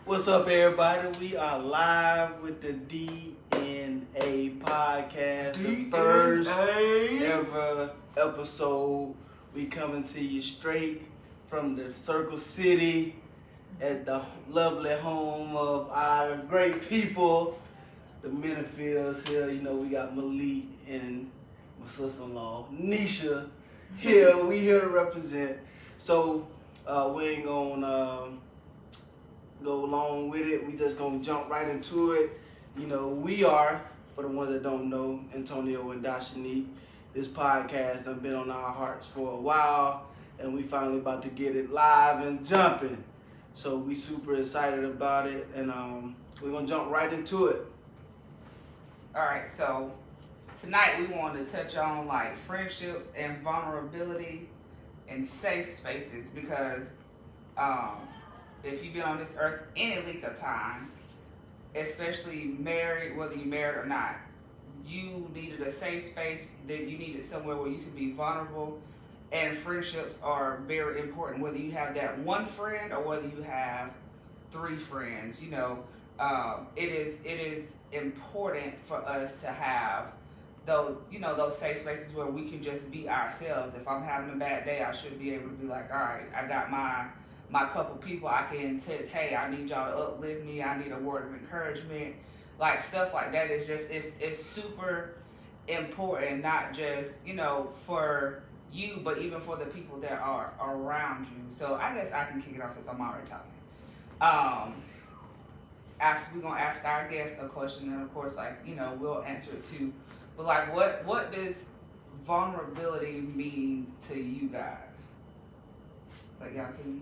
What's up, everybody? We are live with the DNA podcast, the first ever episode. We coming to you straight from the Circle City at the lovely home of our great people, the Minifields here. You know, we got Malik and my sister-in-law, Nisha, here. We here to represent. So, we ain't gonna go along with it. We just gonna jump right into it. You know, we are, for the ones that don't know, Antonio and Dashanique. This podcast done been on our hearts for a while, and we finally about to get it live and jumping. So we super excited about it, and we're gonna jump right into it. All right, so tonight we wanted to touch on like friendships and vulnerability and safe spaces because if you've been on this earth any length of time, especially married, whether you're married or not, you needed a safe space, that you needed somewhere where you could be vulnerable, and friendships are very important, whether you have that one friend or whether you have 3 friends. You know, it is important for us to have those safe spaces where we can just be ourselves. If I'm having a bad day, I should be able to be like, all right, I got my couple people I can text, hey, I need y'all to uplift me, I need a word of encouragement. Like stuff like that is just, it's super important, not just, for you, but even for the people that are around you. So I guess I can kick it off since I'm already talking. We're gonna ask our guests a question, and of course, we'll answer it too. But like, what does vulnerability mean to you guys? Like, y'all can.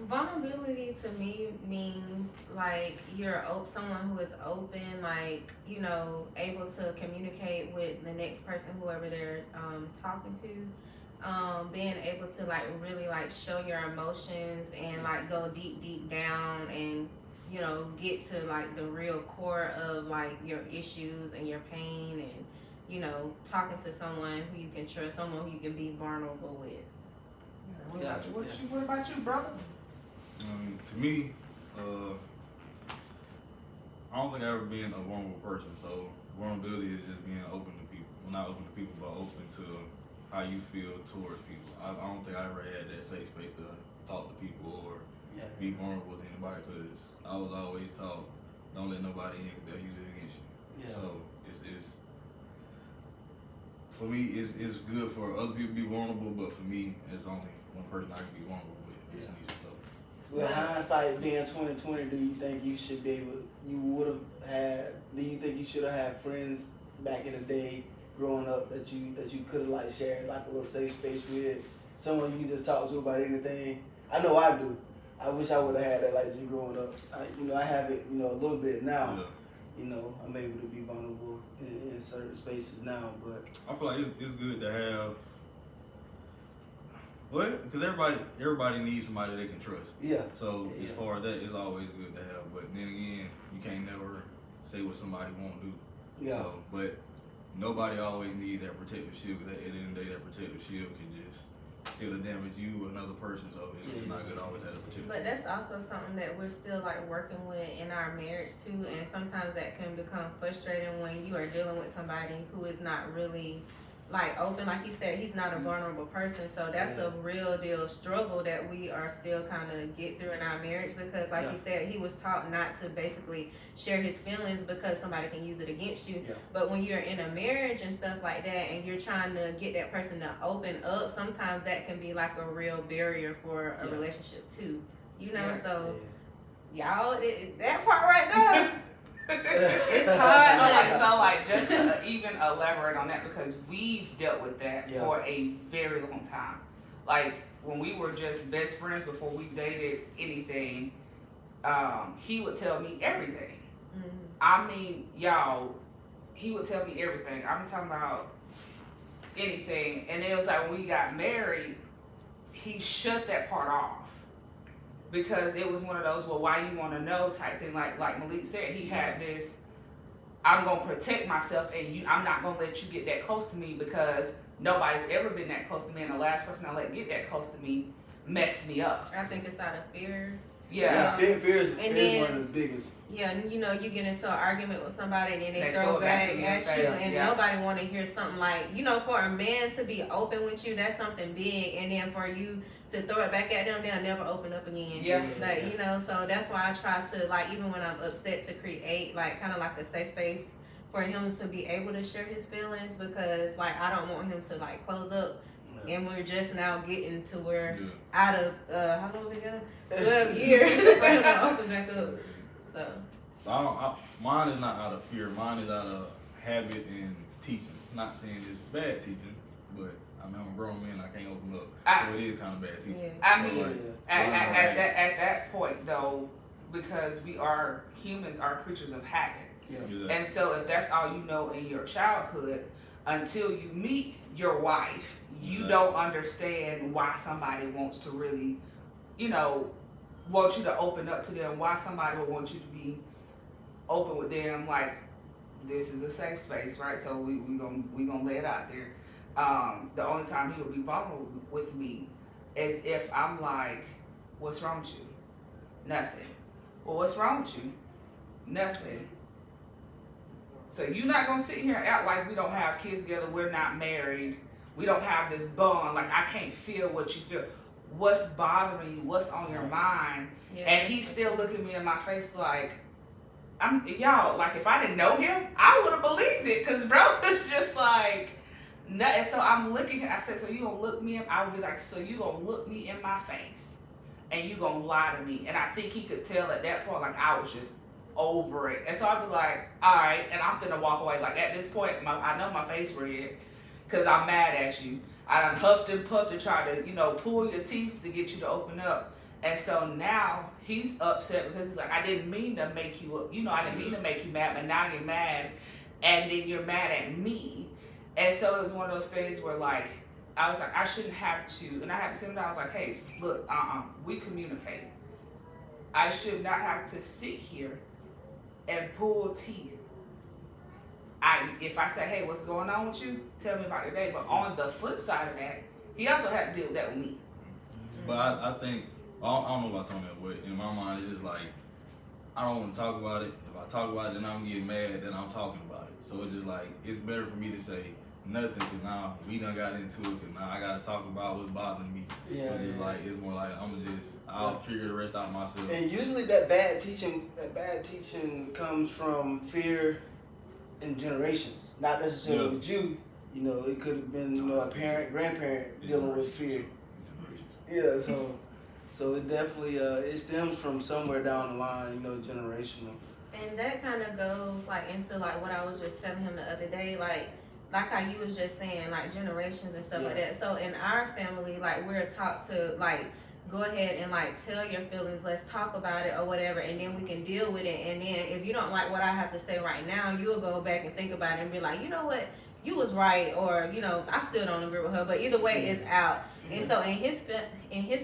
Vulnerability to me means like you're someone who is open, like, able to communicate with the next person, whoever they're talking to, being able to like really like show your emotions and like go deep down and get to like the real core of like your issues and your pain, and talking to someone who you can trust, someone who you can be vulnerable with. What about you, brother? To me, I don't think I've ever been a vulnerable person. So vulnerability is just being open to people. Well, not open to people, but open to how you feel towards people. I don't think I ever had that safe space to talk to people or be vulnerable to anybody, because I was always taught, don't let nobody in because they'll use it against you. Yeah. So it's for me, it's good for other people to be vulnerable, but for me, it's only one person I can be vulnerable with. It's me. So. With hindsight being 2020, do you think you should be able? Do you think you should have had friends back in the day, growing up, that you could have like shared like a little safe space with, someone you can just talk to about anything? I know I do. I wish I would have had that like you growing up. I have it, a little bit now. Yeah. I'm able to be vulnerable in certain spaces now, but I feel like it's good to have. Well, because everybody needs somebody they can trust. Yeah. So as far as that, it's always good to have. But then again, you can't never say what somebody won't do. Yeah. So, but nobody always needs that protective shield. Because at the end of the day, that protective shield it'll damage you or another person. So it's not good to always have a protective. But that's also something that we're still like working with in our marriage too. And sometimes that can become frustrating when you are dealing with somebody who is not really like open. Like he said, he's not a vulnerable person, so that's a real deal struggle that we are still kind of get through in our marriage, because like he said, he was taught not to basically share his feelings because somebody can use it against you. But when you're in a marriage and stuff like that, and you're trying to get that person to open up, sometimes that can be like a real barrier for a relationship too, so y'all, that part right there. It's hard. So just to even elaborate on that, because we've dealt with that for a very long time. Like when we were just best friends before we dated anything, he would tell me everything. Mm-hmm. I mean, y'all, he would tell me everything. I'm talking about anything. And it was like when we got married, he shut that part off. Because it was one of those, well, why you want to know type thing. Like Malik said, he had this, I'm going to protect myself, and I'm not going to let you get that close to me, because nobody's ever been that close to me, and the last person I let get that close to me mess me up. I think it's out of fear. Yeah. Fear is one of the biggest. Yeah, and you get into an argument with somebody and then they throw it back at you, and nobody want to hear something like, for a man to be open with you, that's something big, and then for you to throw it back at them, they'll never open up again. Yeah. So that's why I try to, even when I'm upset, to create, kind of like a safe space for him to be able to share his feelings, because, I don't want him to, close up. And we're just now getting to where out of how long we got? 12 years for him to open back up. So mine is not out of fear. Mine is out of habit and teaching. Not saying it's bad teaching, but I'm a grown man. I can't open up, so it is kind of bad teaching. Yeah. I mean, at that point though, because we are humans, are creatures of habit. Yeah. And so if that's all you know in your childhood, until you meet your wife, you don't understand why somebody wants to really, want you to open up to them, why somebody would want you to be open with them. This is a safe space, right? So we gonna lay it out there. The only time he will be vulnerable with me is if I'm like, what's wrong with you? Nothing. Well, what's wrong with you? Nothing. So you're not gonna sit here and act like we don't have kids together, we're not married, we don't have this bond, I can't feel what you feel. What's bothering you? What's on your mind? Yeah. And he's still looking me in my face like, if I didn't know him, I would have believed it, because bro is just nothing. So I'm looking, I said, so you gonna look me in, I would be like, so you gonna look me in my face and you gonna lie to me? And I think he could tell at that point, I was just over it. And so I'd be like, all right, and I'm finna walk away. At this point, I know my face red because I'm mad at you. I done huffed and puffed to try to, pull your teeth to get you to open up. And so now he's upset because he's like, I didn't mean to make you, I didn't mean to make you mad, but now you're mad, and then you're mad at me. And so it was one of those things where I was like, I shouldn't have to, and I had to sit down. I was like, hey, look, we communicate. I should not have to sit here and pull teeth. If I say, hey, what's going on with you? Tell me about your day. But on the flip side of that, he also had to deal with that with me. But I think, I don't know about Tony, but in my mind, it's just I don't want to talk about it. If I talk about it, then I'm getting mad, then I'm talking about it. So it's just it's better for me to say nothing, because now we done got into it, because now I got to talk about what's bothering me. Yeah. So just it's more I'll figure the rest out myself. And usually that bad teaching comes from fear in generations, not necessarily with you. It could have been, a parent, grandparent dealing with fear. Yeah, so it definitely it stems from somewhere down the line, generational. And that kind of goes into what I was just telling him the other day, like how you was just saying, generations and stuff like that. So in our family, we're taught to go ahead and tell your feelings, let's talk about it or whatever, and then we can deal with it. And then if you don't like what I have to say right now, you will go back and think about it and be like, you know what, you was right, or I still don't agree with her, but either way, it's out. And so in his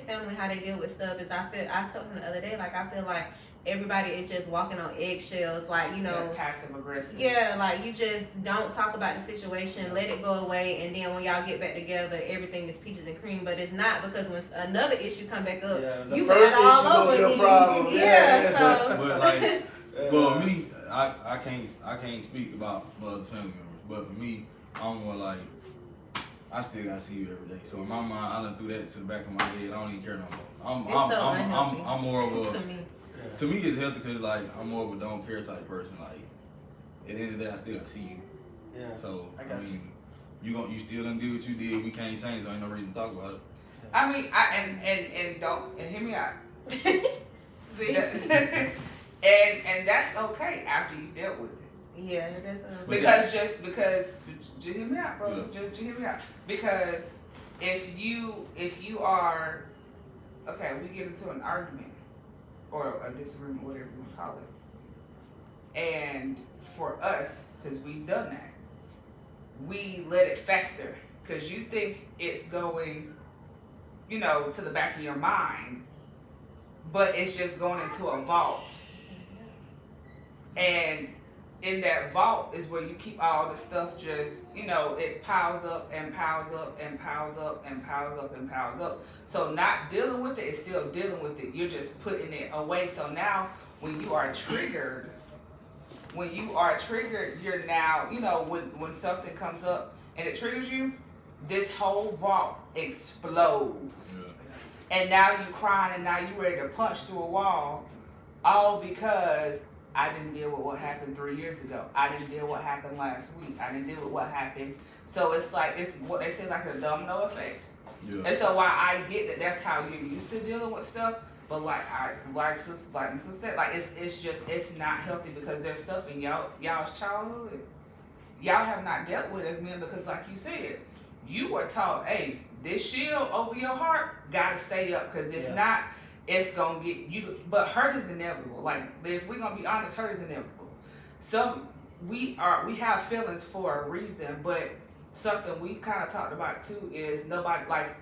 family, how they deal with stuff is, I told him the other day, I feel like everybody is just walking on eggshells, passive aggressive. Yeah, you just don't talk about the situation, let it go away, and then when y'all get back together, everything is peaches and cream. But it's not, because when another issue come back up, you bad all over again. Yeah, so. But well, me, I can't speak about other family members, but for me, I'm more I still gotta see you every day. So in my mind, I done threw that to the back of my head. I don't even care no more. I'm more of a to me it's healthy, because I'm more of a don't care type person. At the end of the day, I still gotta see you. Yeah. So you still done do what you did. We can't change, so ain't no reason to talk about it. I mean, and hear me out. See, and that's okay after you dealt with it. Yeah, that's because just hear me out, bro. Yeah. Just hear me out. Because if you are okay, we get into an argument or a disagreement, whatever you want to call it, and for us, because we've done that, we let it fester because you think it's going, to the back of your mind, but it's just going into a vault. And in that vault is where you keep all the stuff. Just it piles up and piles up and piles up and piles up and piles up. So not dealing with it is still dealing with it. You're just putting it away. So now when you are triggered, you're now when something comes up and it triggers you, this whole vault explodes. Yeah. And now you crying and now you ready to punch through a wall, all because I didn't deal with what happened 3 years ago. I didn't deal with what happened last week. I didn't deal with what happened. So it's like, it's what they say, like a domino effect. Yeah. And so while I get that that's how you're used to dealing with stuff, but like Mrs. said, like it's not healthy because there's stuff in y'all's childhood y'all have not dealt with as men, because like you said, you were taught, hey, this shield over your heart gotta stay up, because if not, it's gonna get you. But hurt is inevitable. Like, if we're gonna be honest, hurt is inevitable. We have feelings for a reason, but something we kind of talked about too is nobody, like,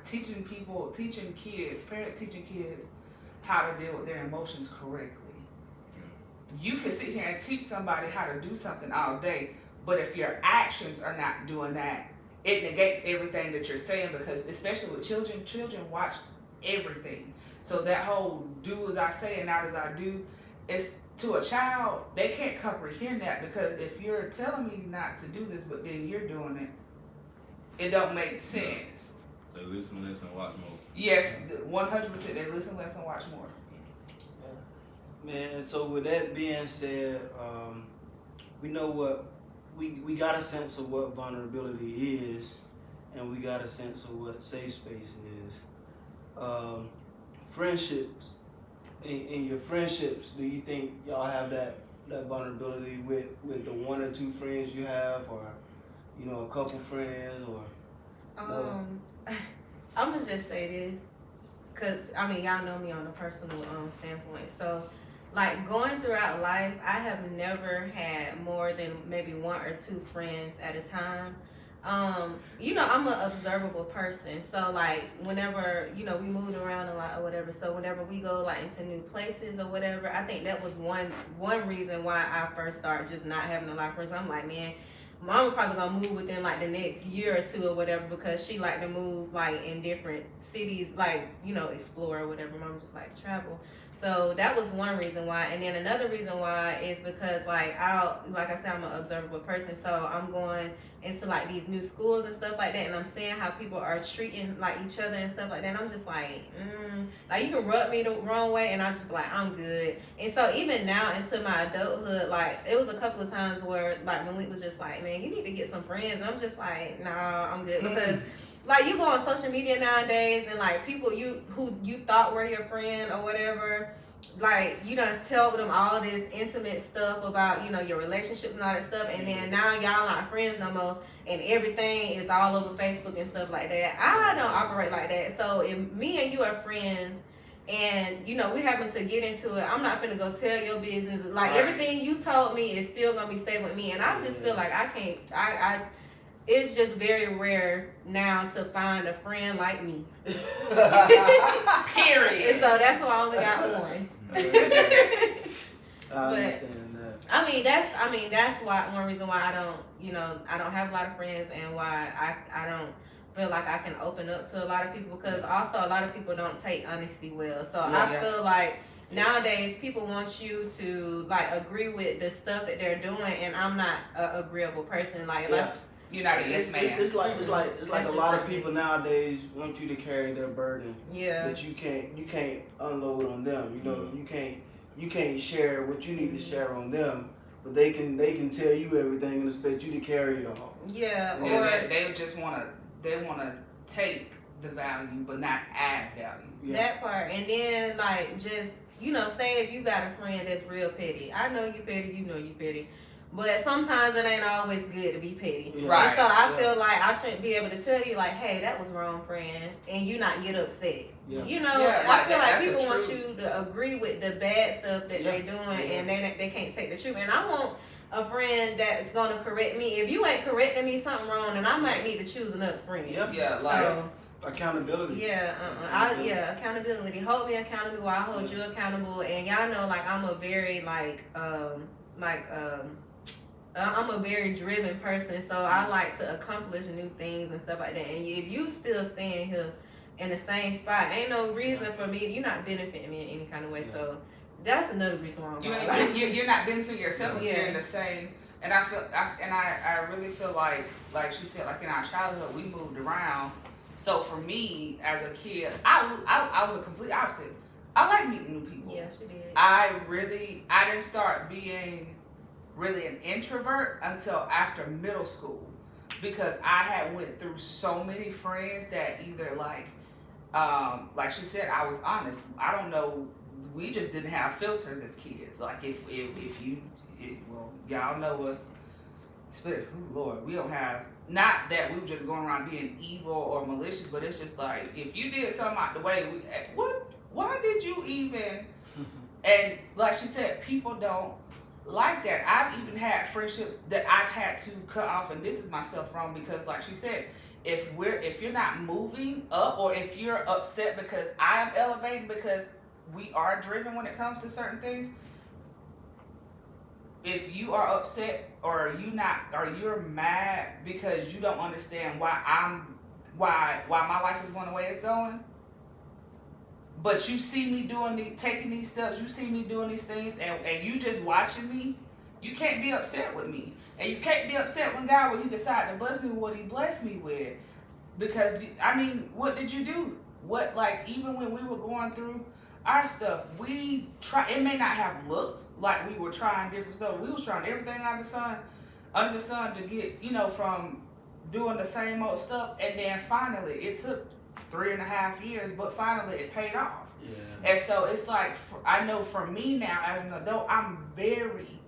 teaching kids how to deal with their emotions correctly. You can sit here and teach somebody how to do something all day, but if your actions are not doing that, it negates everything that you're saying, because especially with children watch everything. So that whole do as I say and not as I do, it's, to a child, they can't comprehend that, because if you're telling me not to do this, but then you're doing it, it don't make sense. They listen less and watch more. Yes, 100%. They listen less and watch more. Man, so with that being said, we know what we got a sense of what vulnerability is, and we got a sense of what safe space is. Friendships, in your friendships, do you think y'all have that vulnerability with the one or two friends you have, or a couple friends, or? I'm gonna just say this, cause y'all know me on a personal standpoint. So, like, going throughout life, I have never had more than maybe one or two friends at a time. I'm an observable person. So, like, whenever, we moved around a lot or whatever. So whenever we go, like, into new places or whatever, I think that was one reason why I first started just not having a lot of friends. I'm like, man, Mama probably gonna move within like the next year or two or whatever, because she like to move like in different cities, like, explore or whatever. Mama just like to travel. So that was one reason why. And then another reason why is because, like I said, I'm an observable person. So I'm going into like these new schools and stuff like that, and I'm seeing how people are treating like each other and stuff like that. And I'm just like, like, you can rub me the wrong way, and I'm just like, I'm good. And so even now into my adulthood, like, it was a couple of times where like Malik was just like, man, you need to get some friends. And I'm just like, nah, I'm good, because like, you go on social media nowadays, and like people who you thought were your friend or whatever, like, you done tell them all this intimate stuff about, your relationships and all that stuff, and then now y'all not friends no more, and everything is all over Facebook and stuff like that. I don't operate like that. So if me and you are friends, and we happen to get into it, I'm not finna go tell your business. Like, everything you told me is still gonna be staying with me, and I just feel like I can't. It's just very rare now to find a friend like me. Period. And so that's why I only got one. I understand that. That's why, one reason why I don't have a lot of friends, and why I don't feel like I can open up to a lot of people, because also a lot of people don't take honesty well. So I feel like nowadays people want you to like agree with the stuff that they're doing, and I'm not an agreeable person. Like, you're not a yes man. It's like a lot of people nowadays want you to carry their burden. Yeah. That you can't unload on them. You can't share what you need to share on them, but they can tell you everything and expect you to carry it all. Yeah. Or they just wanna take the value but not add value. Yeah. That part. And then like, just say if you got a friend that's real petty. I know you petty, you know you petty. But sometimes it ain't always good to be petty. Yeah. Right. And so I feel like I shouldn't be able to tell you, like, hey, that was wrong, friend, and you not get upset. Yeah. I feel like people want you to agree with the bad stuff that they're doing, and they can't take the truth. And I want a friend that's going to correct me. If you ain't correcting me something wrong, then I might need to choose another friend. Yep. Yeah, so, accountability. Yeah, accountability. Hold me accountable while I hold you accountable. And y'all know, like, I'm a very, like, I'm a very driven person, so I like to accomplish new things and stuff like that. And if you still staying here in the same spot, ain't no reason for me. You're not benefiting me in any kind of way. So that's another reason why you're not benefiting yourself if you're in the same. And I really feel like she said, like in our childhood, we moved around. So for me as a kid, I was a complete opposite. I like meeting new people. Yeah, she did. I didn't start being really an introvert until after middle school, because I had went through so many friends that either like she said, I was honest. I don't know. We just didn't have filters as kids. Like if well, y'all know us. Lord, we don't have. Not that we were just going around being evil or malicious, but it's just like if you did something out the way, why did you even? And like she said, people don't like that. I've even had friendships that I've had to cut off, and this is myself wrong, because like she said, if you're not moving up, or if you're upset because I am elevating, because we are driven when it comes to certain things. If you are upset or you're mad because you don't understand why my life is going the way it's going, but you see me taking these steps, you see me doing these things, and you just watching me, you can't be upset with me. And you can't be upset when God, when he decided to bless me with what he blessed me with. Because, I mean, what did you do? Even when we were going through our stuff, it may not have looked like we were trying different stuff. We was trying everything under the sun to get, from doing the same old stuff. And then finally, it took 3.5 years, but finally it paid off. Yeah. And so it's like, I know for me now as an adult, I'm very,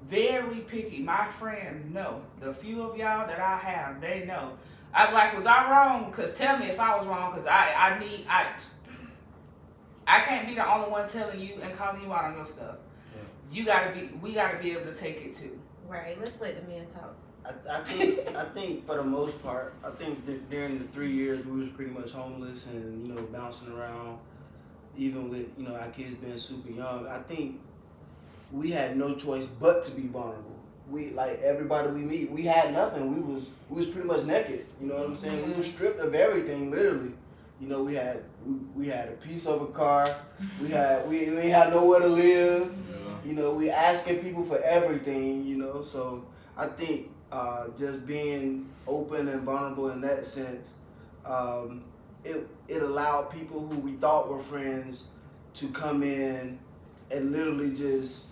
very picky. My friends know. The few of y'all that I have, they know. I'm like, was I wrong? Because tell me if I was wrong, because I can't be the only one telling you and calling you out on your stuff. Yeah. We gotta be able to take it too. Right. Let's let the men talk. I think for the most part, I think that during the 3 years we was pretty much homeless and bouncing around, even with our kids being super young. I think we had no choice but to be vulnerable. We, like everybody we meet, we had nothing. We was pretty much naked. You know what I'm saying? Mm-hmm. We were stripped of everything, literally. We had a piece of a car. We ain't had nowhere to live. Yeah. We asking people for everything. So I think just being open and vulnerable in that sense, it allowed people who we thought were friends to come in and literally just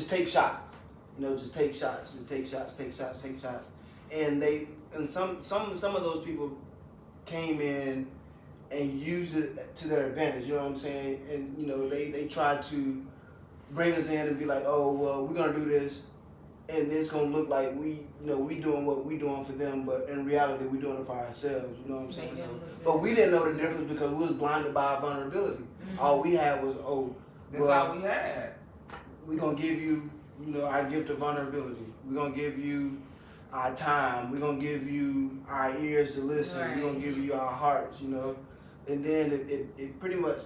take shots. Just take shots. And some of those people came in and used it to their advantage, you know what I'm saying? And they tried to bring us in and be like, oh well, we're gonna do this, and it's gonna look like we doing what we doing for them, but in reality we doing it for ourselves, you know what I'm saying? But we didn't know the difference because we was blinded by our vulnerability. Mm-hmm. All we had was all we had. We're gonna give you, our gift of vulnerability. We're gonna give you our time. We're gonna give you our ears to listen. Right. We're gonna give you our hearts, And then it pretty much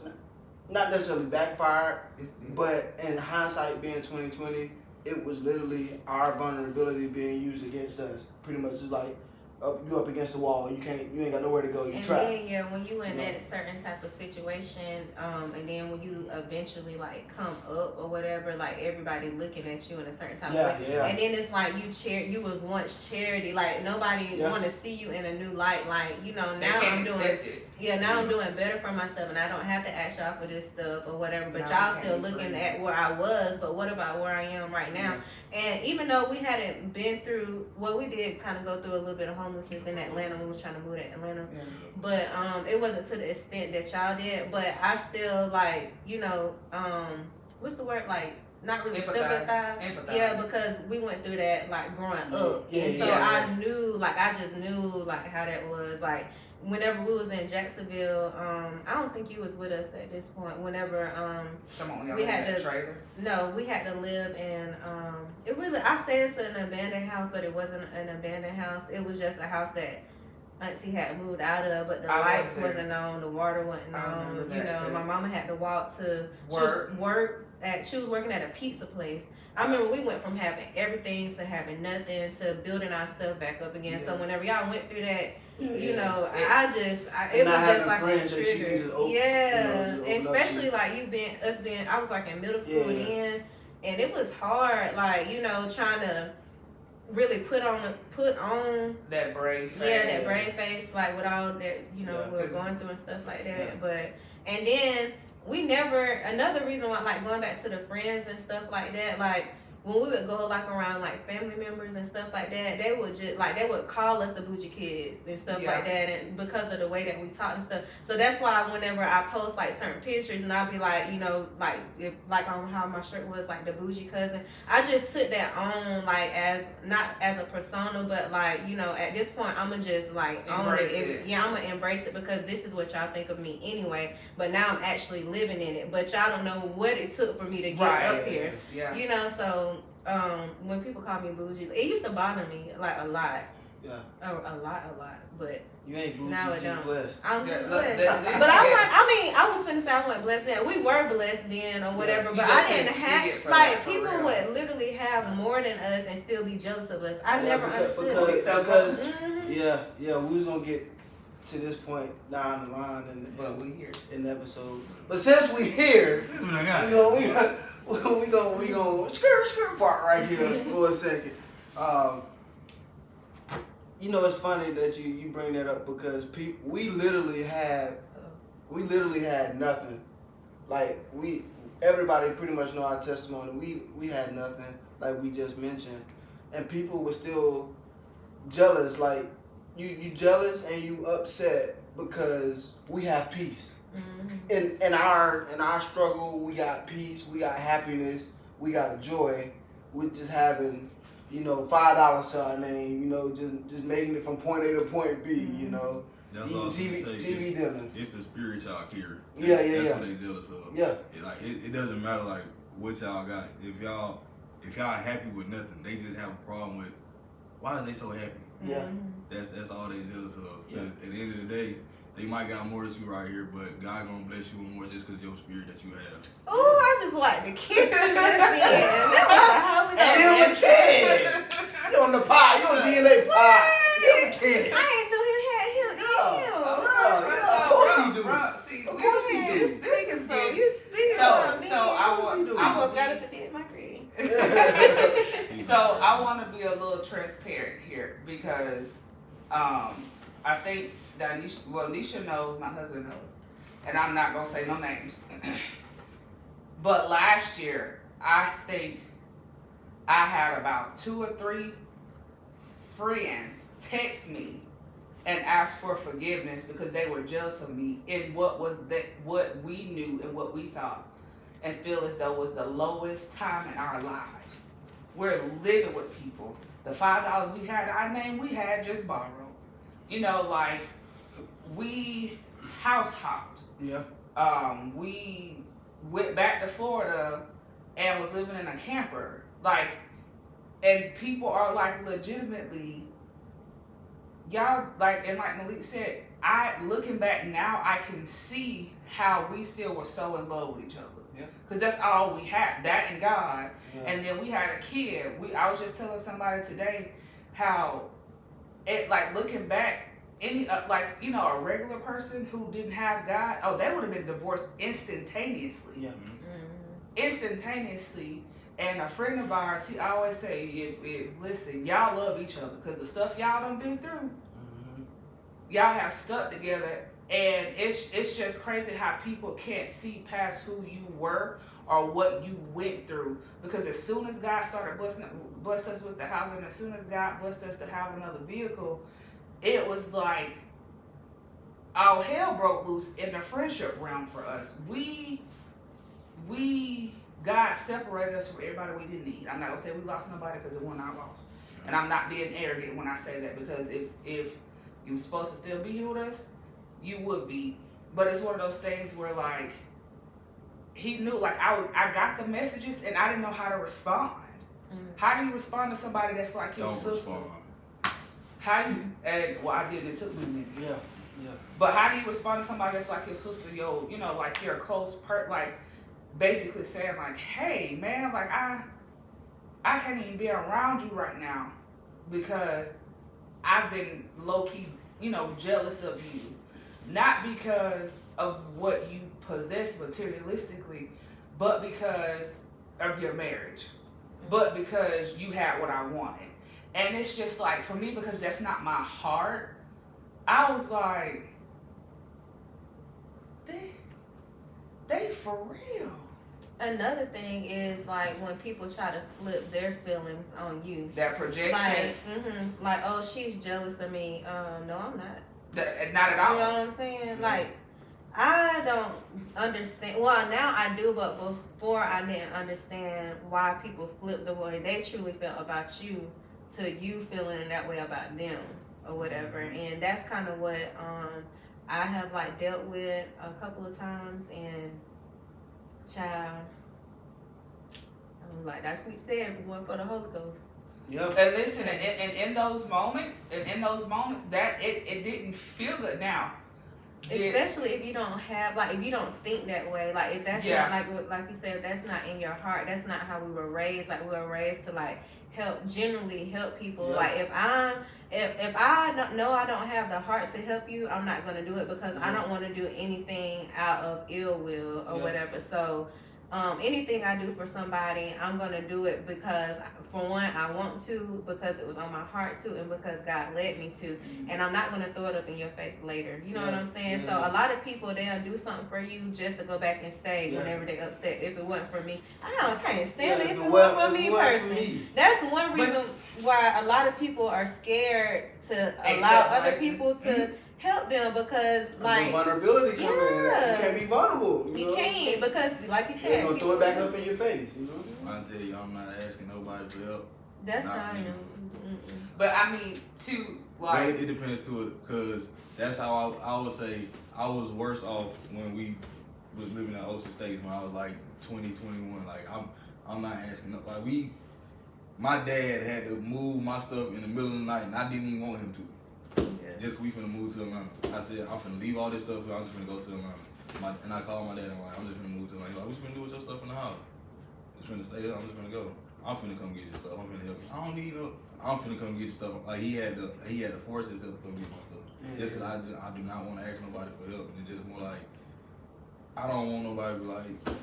not necessarily backfired, but in hindsight, being 2020, it was literally our vulnerability being used against us. Pretty much, it's like you up against the wall. You ain't got nowhere to go. You trapped. Then when you in that certain type of situation, and then when you eventually come up or whatever, everybody looking at you in a certain type of way. Yeah. And then it's like you was once charity. Nobody want to see you in a new light. Now I'm doing it. Yeah, now I'm doing better for myself, and I don't have to ask y'all for this stuff or whatever. But y'all still looking at where I was. But what about where I am right now? Yeah. And even though we hadn't been through, we did kind of go through a little bit of homelessness in Atlanta when we was trying to move to Atlanta. Yeah. But it wasn't to the extent that y'all did. But I still what's the word? Not really sympathize. Yeah, because we went through that growing up. Yeah, and so I knew I just knew how that was. Whenever we was in Jacksonville, I don't think you was with us at this point. Whenever we had to live in I say it's an abandoned house, but it wasn't an abandoned house. It was just a house that Auntie had moved out of, but the lights wasn't on, the water wasn't on. My mama had to walk to work she was working at a pizza place. I remember we went from having everything to having nothing to building ourselves back up again. So whenever y'all went through that, you know, it was just like a trigger. Especially like I was like in middle school then, and it was hard, like, you know, trying to really put on that brave face. Yeah, that brave face, like with all that, you know, we're going through and stuff like that. But and then another reason why, like, going back to the friends and stuff like that, like when we would go like around like family members and stuff like that, they would call us the bougie kids and stuff like that, and because of the way that we talk and stuff. So that's why whenever I post like certain pictures and I'll be like, you know, like like on how my shirt was like the bougie cousin, I just took that on like as not as a persona, but like, you know, at this point I'ma just like embrace it. Yeah, I'm gonna embrace it because this is what y'all think of me anyway. But now I'm actually living in it. But y'all don't know what it took for me to get up here. Yeah. You know, so when people call me bougie, it used to bother me like a lot. Yeah. A lot. But you ain't bougie, now you just blessed. I'm just blessed. But I was finna say I wasn't blessed then. We were blessed then or whatever, but I didn't have, like, people would literally have more than us and still be jealous of us. I never understood. Because we was gonna get to this point down the line but we here in the episode. But since we here, we gonna skirt part right here for a second. You know, it's funny that you bring that up because we literally had nothing. Like everybody pretty much know our testimony. We had nothing, like we just mentioned, and people were still jealous. Like you jealous and you upset because we have peace. Mm-hmm. In our struggle, we got peace, we got happiness, we got joy with just having, you know, $5 to our name, you know, just making it from point A to point B, mm-hmm. you know. That's all TV dinners. It's the spirit y'all carry. That's what they jealous of. Yeah. It doesn't matter like what y'all got. If y'all happy with nothing, they just have a problem with why are they so happy? Yeah. That's all they jealous of. Yeah. At the end of the day, they might got more than you right here, but God gonna bless you with more just because your spirit that you have. Oh, I just like to kiss you just then. That was a kid. You on the pie. You on DNA pie. You a kid. I didn't know you had him in you. Of course he do. Of course he do. You speaking so I almost got up and did my greeting. So I want to be a little transparent here because I think that Nisha knows, my husband knows, and I'm not going to say no names. But last year, I think I had about 2 or 3 friends text me and ask for forgiveness because they were jealous of me in what we knew and what we thought and feel as though was the lowest time in our lives. We're living with people. The $5 we had our name, we had just borrowed. You know, like, we house hopped. Yeah. We went back to Florida and was living in a camper. Like, and people are like legitimately, y'all, like, and like Malik said, looking back now, I can see how we still were so in love with each other. Yeah. Because that's all we had, that and God. Yeah. And then we had a kid. I was just telling somebody today how it, like, looking back, any like, you know, a regular person who didn't have God, they would have been divorced instantaneously. Yeah. Instantaneously. And a friend of ours, he always say, if listen, y'all love each other because the stuff y'all done been through, mm-hmm. y'all have stuck together, and it's just crazy how people can't see past who you were or what you went through, because as soon as God started blessed us with the house, and as soon as God blessed us to have another vehicle, it was like all hell broke loose in the friendship realm for us. God separated us from everybody we didn't need. I'm not gonna say we lost nobody because it wasn't our loss, and I'm not being arrogant when I say that, because if you were supposed to still be here with us, you would be. But it's one of those things where, like, he knew, like, I got the messages and I didn't know how to respond. Mm-hmm. How do you respond to somebody that's like your sister? Respond. How you, and well, I did, it took me a minute. Yeah. But how do you respond to somebody that's like your sister, you know, like you're a close like, basically saying like, hey man, like I can't even be around you right now because I've been low-key, jealous of you. Not because of what you possess materialistically, but because of your marriage. But because you had what I wanted. And it's just like, for me, because that's not my heart, I was like, they for real. Another thing is like when people try to flip their feelings on you. That projection. Like, oh, she's jealous of me. No, I'm not. Not at all. You know what I'm saying? Like, I don't understand. Well, now I do, but before I didn't understand why people flip the way they truly felt about you to you feeling in that way about them or whatever. And that's kind of what I have like dealt with a couple of times. And child, I'm like, that's what he said, if it wasn't for the Holy Ghost. Yep. And listen, and in those moments, that it didn't feel good now. Especially if you don't have, like, if you don't think that way, like, if that's not, like you said, if that's not in your heart, that's not how we were raised. Like, we were raised to, like, generally help people. Like, if I don't know I don't have the heart to help you, I'm not going to do it because I don't want to do anything out of ill will or whatever. So, anything I do for somebody, I'm going to do it because, for one, I want to, because it was on my heart to, and because God led me to. And I'm not going to throw it up in your face later. You know what I'm saying? So a lot of people, they'll do something for you just to go back and say whenever they upset, if it wasn't for me. I can't stand it if it wasn't for me personally. That's one reason why a lot of people are scared to allow other people to help them, because like vulnerability coming in. You can't be vulnerable. You can't, because like you said, they're gonna throw it back up in your face. I tell you, I'm not asking nobody for help. That's how I am. But I mean, too, like it depends to it, because that's how I would say I was worse off when we was living in Ocean States when I was like 20, 21. Like I'm not asking, like my dad had to move my stuff in the middle of the night, and I didn't even want him to. Just 'cause we finna move to Atlanta. I said, I'm finna leave all this stuff, I'm just finna go to Atlanta. And I called my dad, I'm like, I'm just finna move to Atlanta. He's like, what you finna do with your stuff in the house? Just finna stay there, I'm just finna go. I'm finna come get your stuff, I'm finna help you. I don't need no, I'm finna come get your stuff. Like, he had to force himself to come get my stuff. Just 'cause I do not want to ask nobody for help. It's just more like, I don't want nobody to be like,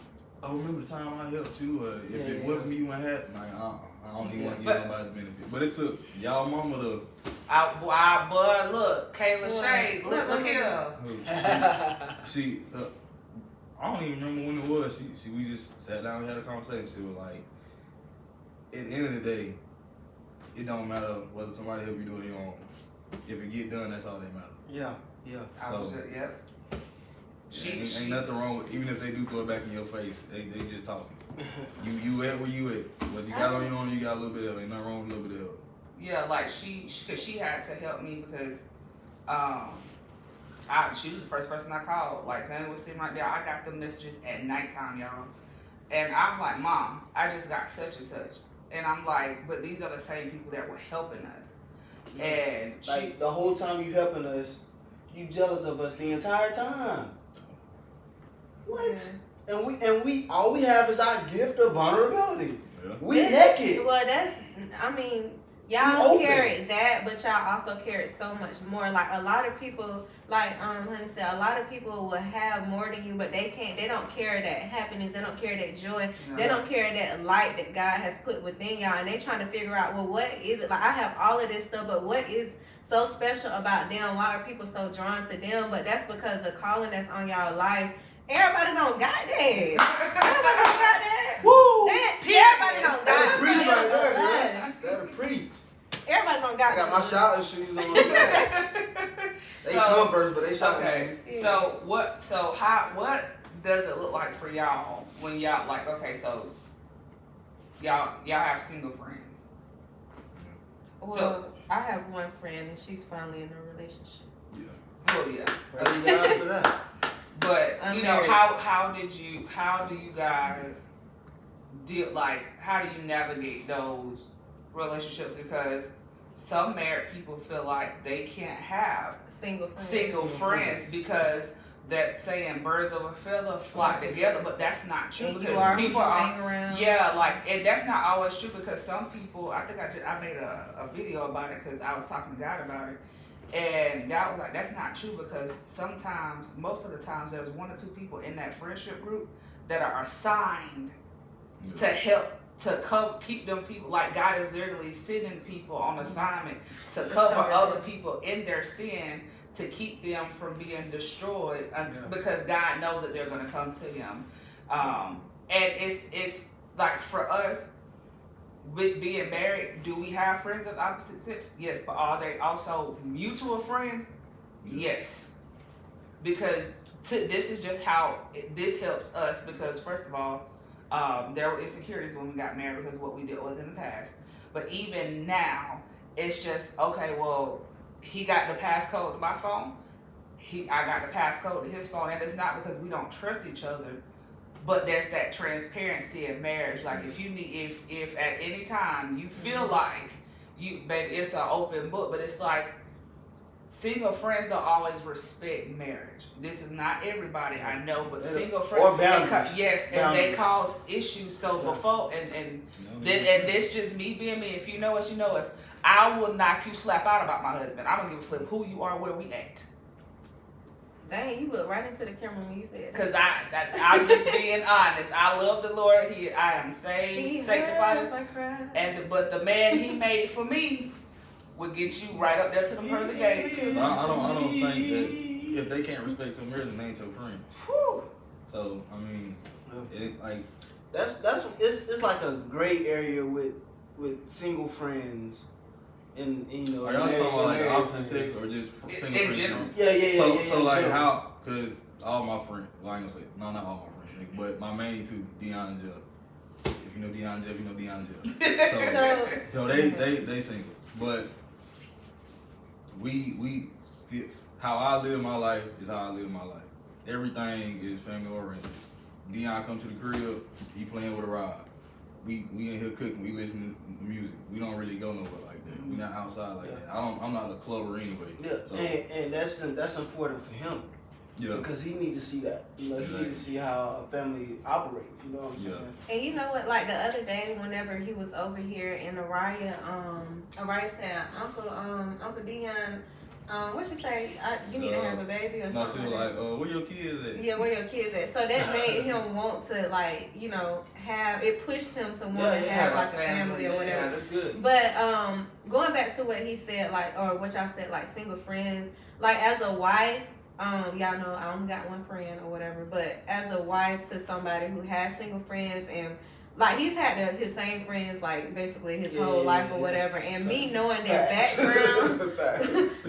oh, remember the time I helped you? If it wasn't me, you wouldn't have. Like, I don't even want to give nobody the benefit. But it took y'all mama to. Bud, look, Kayla Shade, look here. She, I don't even remember when it was. We just sat down and had a conversation. She was like, at the end of the day, it don't matter whether somebody help you do it or you don't. If it get done, that's all that matters. Yeah. Ain't nothing wrong with, even if they do throw it back in your face, they just talking. You at where you at. Whether you got on your own, you got a little bit of it. Ain't nothing wrong with a little bit of it. Yeah, like cause she had to help me because, she was the first person I called. Like, Honey was sitting right there. I got the messages at nighttime, y'all. And I'm like, Mom, I just got such and such. And I'm like, but these are the same people that were helping us. And like, the whole time you helping us, you jealous of us the entire time. What? Yeah. And we all we have is our gift of vulnerability. Yeah. We naked. Well, y'all carried that, but y'all also carried so much more. Like, a lot of people, like Honey said, a lot of people will have more than you, but they don't carry that happiness, they don't carry that joy, they don't carry that light that God has put within y'all, and they trying to figure out, well, what is it? Like, I have all of this stuff, but what is so special about them? Why are people so drawn to them? But that's because the calling that's on y'all life, everybody don't got that. Everybody don't got that. Woo! Everybody don't got that. Preach right there, girl. That'll preach. Everybody don't got I got my shouting shoes on. They come first, but they shouting. Okay. Yeah. So what does it look like for y'all when y'all like, okay, so y'all have single friends? Well, I have one friend and she's finally in a relationship. Yeah. Oh yeah. Praise God for that. But how do you guys deal, like, how do you navigate those relationships? Because some married people feel like they can't have single friends because that saying birds of a feather flock together, but that's not true And because people hang are around. yeah, like, and that's not always true because some people, I think I made a video about it because I was talking to God about it, and God was like, that's not true because sometimes, most of the times, there's 1 or 2 people in that friendship group that are assigned to help to keep them people, like God is literally sending people on assignment to cover other people in their sin, to keep them from being destroyed because God knows that they're going to come to Him. And it's like for us, with being married, do we have friends of the opposite sex? Yes, but are they also mutual friends? Yes. Because this is just how this helps us because first of all, there were insecurities when we got married because of what we dealt with in the past. But even now, it's just, okay, well, he got the passcode to my phone. I got the passcode to his phone. And it's not because we don't trust each other, but there's that transparency in marriage. Like if you need, if at any time you feel like baby, it's an open book, but it's like single friends don't always respect marriage. This is not everybody, I know, but single friends or boundaries. and they cause issues. So before and this just me being me. If you know us, you know us. I will knock you slap out about my husband. I don't give a flip who you are, where we at. Dang, you look right into the camera when you said that. Cause I'm just being honest. I love the Lord. I am saved, sanctified, but the man He made for me would get you right up there to the pearly gates. I don't think that if they can't respect your marriage, they ain't your friends. Whew. So I mean, it, like that's it's like a gray area with single friends. And you know, are y'all talking about like opposite sex or just single friends? General. Yeah. So like how? Cause all my friends, well I ain't gonna say no, not all my friends, but my main 2, Dion and Jeff. If you know Dion and Jeff, you know Dion and Jeff. So they single, but we still how I live my life is how I live my life. Everything is family oriented. Dion come to the crib, he playing with a rod. We in here cooking, we listening to music. We don't really go nowhere like that. We not outside like that. I'm not a clubber anyway. Yeah, so. and that's important for him. Yeah. Because he need to see that. You know, he need to see how a family operates. You know what I'm saying? And you know what? Like the other day, whenever he was over here, and Araya said, Uncle Dion, what she say? You need to have a baby or something. No, she was like, where your kids at? Yeah, where your kids at? So that made him want to, like, you know, have it pushed him to want to have like a family or whatever. Yeah, that's good. But going back to what he said, like, or what y'all said, like single friends, like as a wife. Y'all know I only got one friend or whatever, but as a wife to somebody who has single friends and like he's had his same friends like basically his whole life or whatever, and me knowing their background,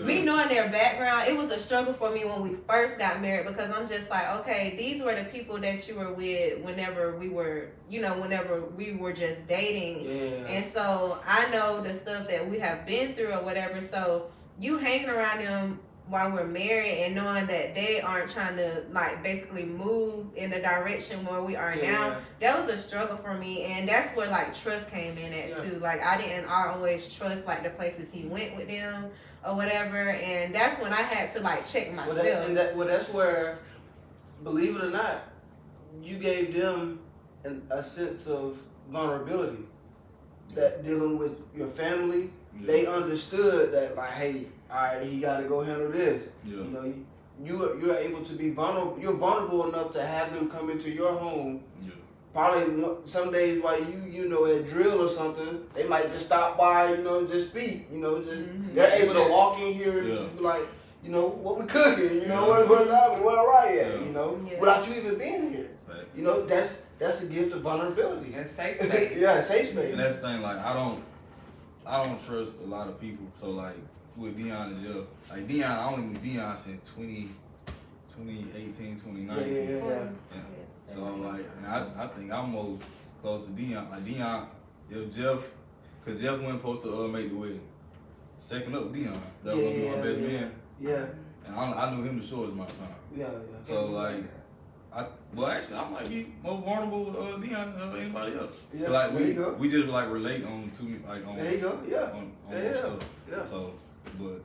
me knowing their background, it was a struggle for me when we first got married because I'm just like, okay, these were the people that you were with whenever we were, you know, whenever we were just dating, and so I know the stuff that we have been through or whatever. So you hanging around them while we're married and knowing that they aren't trying to like basically move in the direction where we are now, that was a struggle for me, and that's where like trust came in at too. Like I didn't always trust like the places he went with them or whatever, and that's when I had to like check myself. That's where, believe it or not, you gave them a sense of vulnerability. That dealing with your family, they understood that like, hey, all right, he got to go handle this. You know, you're able to be vulnerable. You're vulnerable enough to have them come into your home. Probably some days while you know at drill or something, they might just stop by, you know, just speak. You know, just they're able to walk in here and just be like, you know, what we cooking. You know, what's happening, where Ryan at. You know, without you even being here. You know, that's a gift of vulnerability. And safe space. Safe space. And that's the thing. Like I don't trust a lot of people. So like. With Dion and Jeff. Like Dion, I only knew Dion since 2018, 2019. So like, and I think I'm more close to Dion. Like Dion, if Jeff, cause Jeff wasn't supposed to make the wedding. Second up, Dion. That was gonna be my best man. Yeah. And I knew him the shortest amount of time. Yeah. So like, actually, I might be more vulnerable with Dion than anybody else. Yeah. Like we just like relate on on. There you go. Yeah. On stuff. Yeah. So. But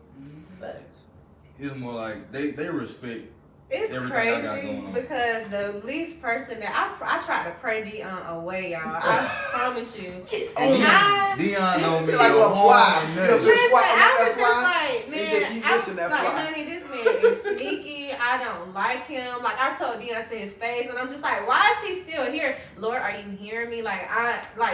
it's more like they respect It's everything I got crazy going on. because the least person that I tried to pray Dion away, y'all. I promise you. Dion don't mean like no a fly. harm or You know, nothing. Listen, swatting I at was that just fly, like, you man, just keep I was missing that like, fly. honey, this man is sneaky. I don't like him. Like I told Dion to his face, and I'm just like, why is he still here? Lord, are you hearing me? Like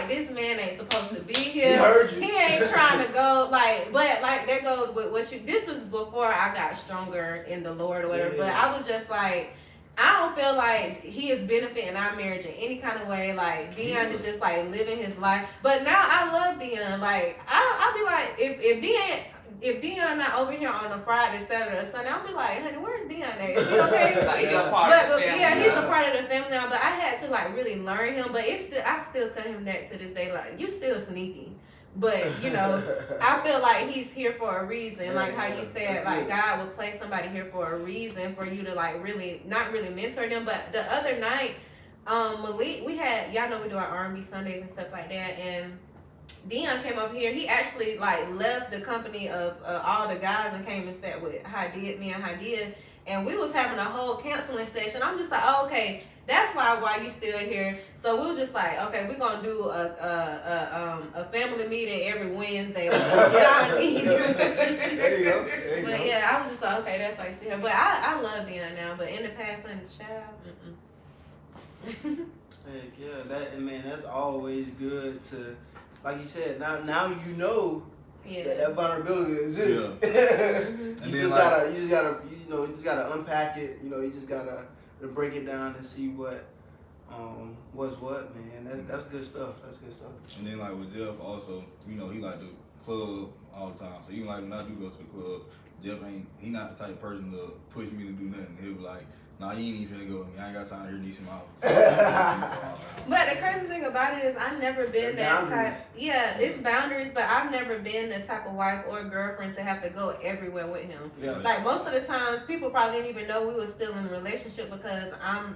this man ain't supposed to be here. He heard you. He ain't trying to go but that goes with what you. This was before I got stronger in the Lord or whatever. Yeah. But I was just like, I don't feel like he is benefiting our marriage in any kind of way. Like Dion is just like living his life. But now I love Dion. Like I'll be like, if Dion not over here on a Friday, Saturday, or Sunday, I'll be like, honey, where's Dion at? Is he okay? Like, he's a part of the family. Yeah, he's a part of the family now. But I had to like really learn him. But I still tell him that to this day. Like you still sneaky. But you know, I feel like he's here for a reason. Like how you said, like God would place somebody here for a reason for you to like really not really mentor them. But the other night, Malik, we had, y'all know we do our R&B Sundays and stuff like that, and Dion came over here. He actually like left the company of all the guys and came and sat with me and Hadid, and we was having a whole counseling session. I'm just like, oh, okay, that's why you still here. So we was just like, okay, we're gonna do a family meeting every Wednesday. There you go. But yeah, I was just like, okay, that's why you still here. But I love Dion now. But in the past, honey, child. Heck yeah, that's always good to, like you said. Now you know that vulnerability exists. Yeah. You just gotta unpack it. You know, you just gotta break it down and see what's what, man. That's good stuff. That's good stuff. And then like with Jeff also, you know, he like to club all the time. So even like when I do go to the club, Jeff he not the type of person to push me to do nothing. He'll be like, nah, you ain't even finna go with me. I ain't got time to hear these mouths. But the crazy thing about it is I've never been that type. Yeah, it's boundaries, but I've never been the type of wife or girlfriend to have to go everywhere with him. Yeah. Like most of the times, people probably didn't even know we were still in a relationship because I'm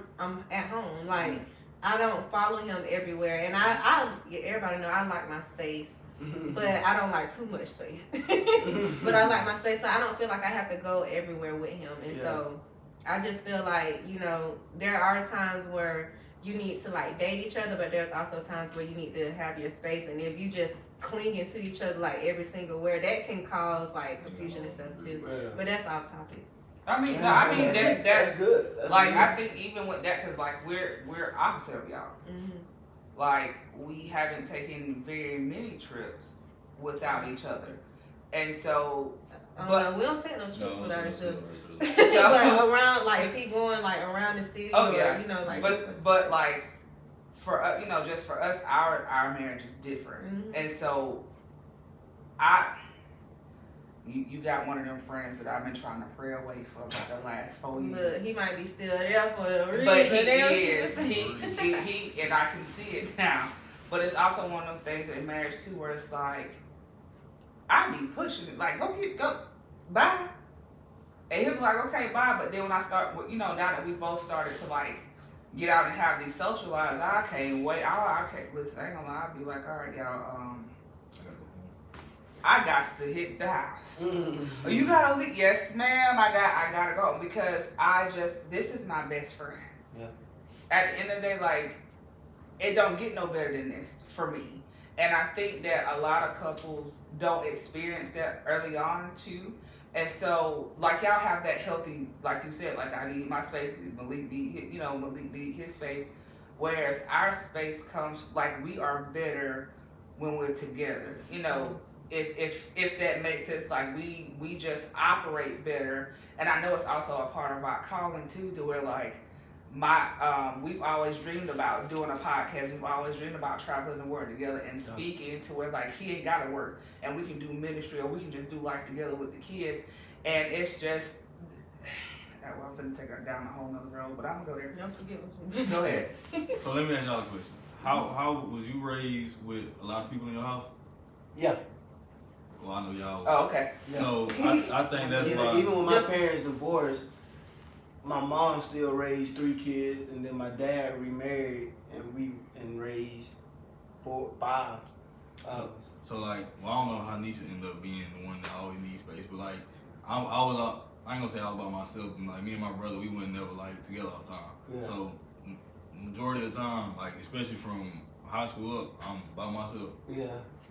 at home. Like I don't follow him everywhere, and I everybody know I like my space. But I don't like too much space. But I like my space, so I don't feel like I have to go everywhere with him, and so I just feel like, you know, there are times where you need to like date each other, but there's also times where you need to have your space. And if you just clinging to each other like every single where, that can cause like confusion and stuff too. Yeah. But that's off topic. I mean, that's good. That's like good. I think even with that, because like we're opposite of y'all. Mm-hmm. Like we haven't taken very many trips without each other, and so. But we don't take no trips without each other. But around, like if he going like around the city, or, you know, like. But like for you know, just for us, our marriage is different, and so you got one of them friends that I've been trying to pray away for about the last 4 years. Look, he might be still there for the reason. But he is. He and I can see it now. But it's also one of them things in marriage too, where it's like I be pushing it, like go bye, and he'll be like, okay, bye. But then when I start, you know, now that we both started to like get out and have these social lives, I can't wait. I can't listen. I ain't gonna lie. I'll be like, all right, y'all. I got to hit the house. Oh, you gotta leave? Yes, ma'am. I gotta go because this is my best friend. Yeah. At the end of the day, like it don't get no better than this for me. And I think that a lot of couples don't experience that early on too. And so, like y'all have that healthy, like you said, like I need my space, Malik need his space. Whereas our space comes, like we are better when we're together. You know, if that makes sense, like we just operate better. And I know it's also a part of our calling too, to where like we've always dreamed about doing a podcast. We've always dreamed about traveling the world together and speaking to where like he ain't gotta work and we can do ministry or we can just do life together with the kids. And it's just I'm finna take her down a whole nother road, but I'm gonna go there. Don't forget what you Go ahead. So let me ask y'all a question. How was you raised with a lot of people in your house? Yeah. Well, I know y'all. Oh, okay. Yeah. So I think that's why. Even when my parents divorced, my mom still raised 3 kids, and then my dad remarried, and raised 4, 5. So like, well, I don't know how Nisha ended up being the one that always needs space, but like, I was I ain't gonna say all by myself. But like me and my brother, we went never like together all the time. Yeah. So majority of the time, like especially from high school up, I'm by myself. Yeah.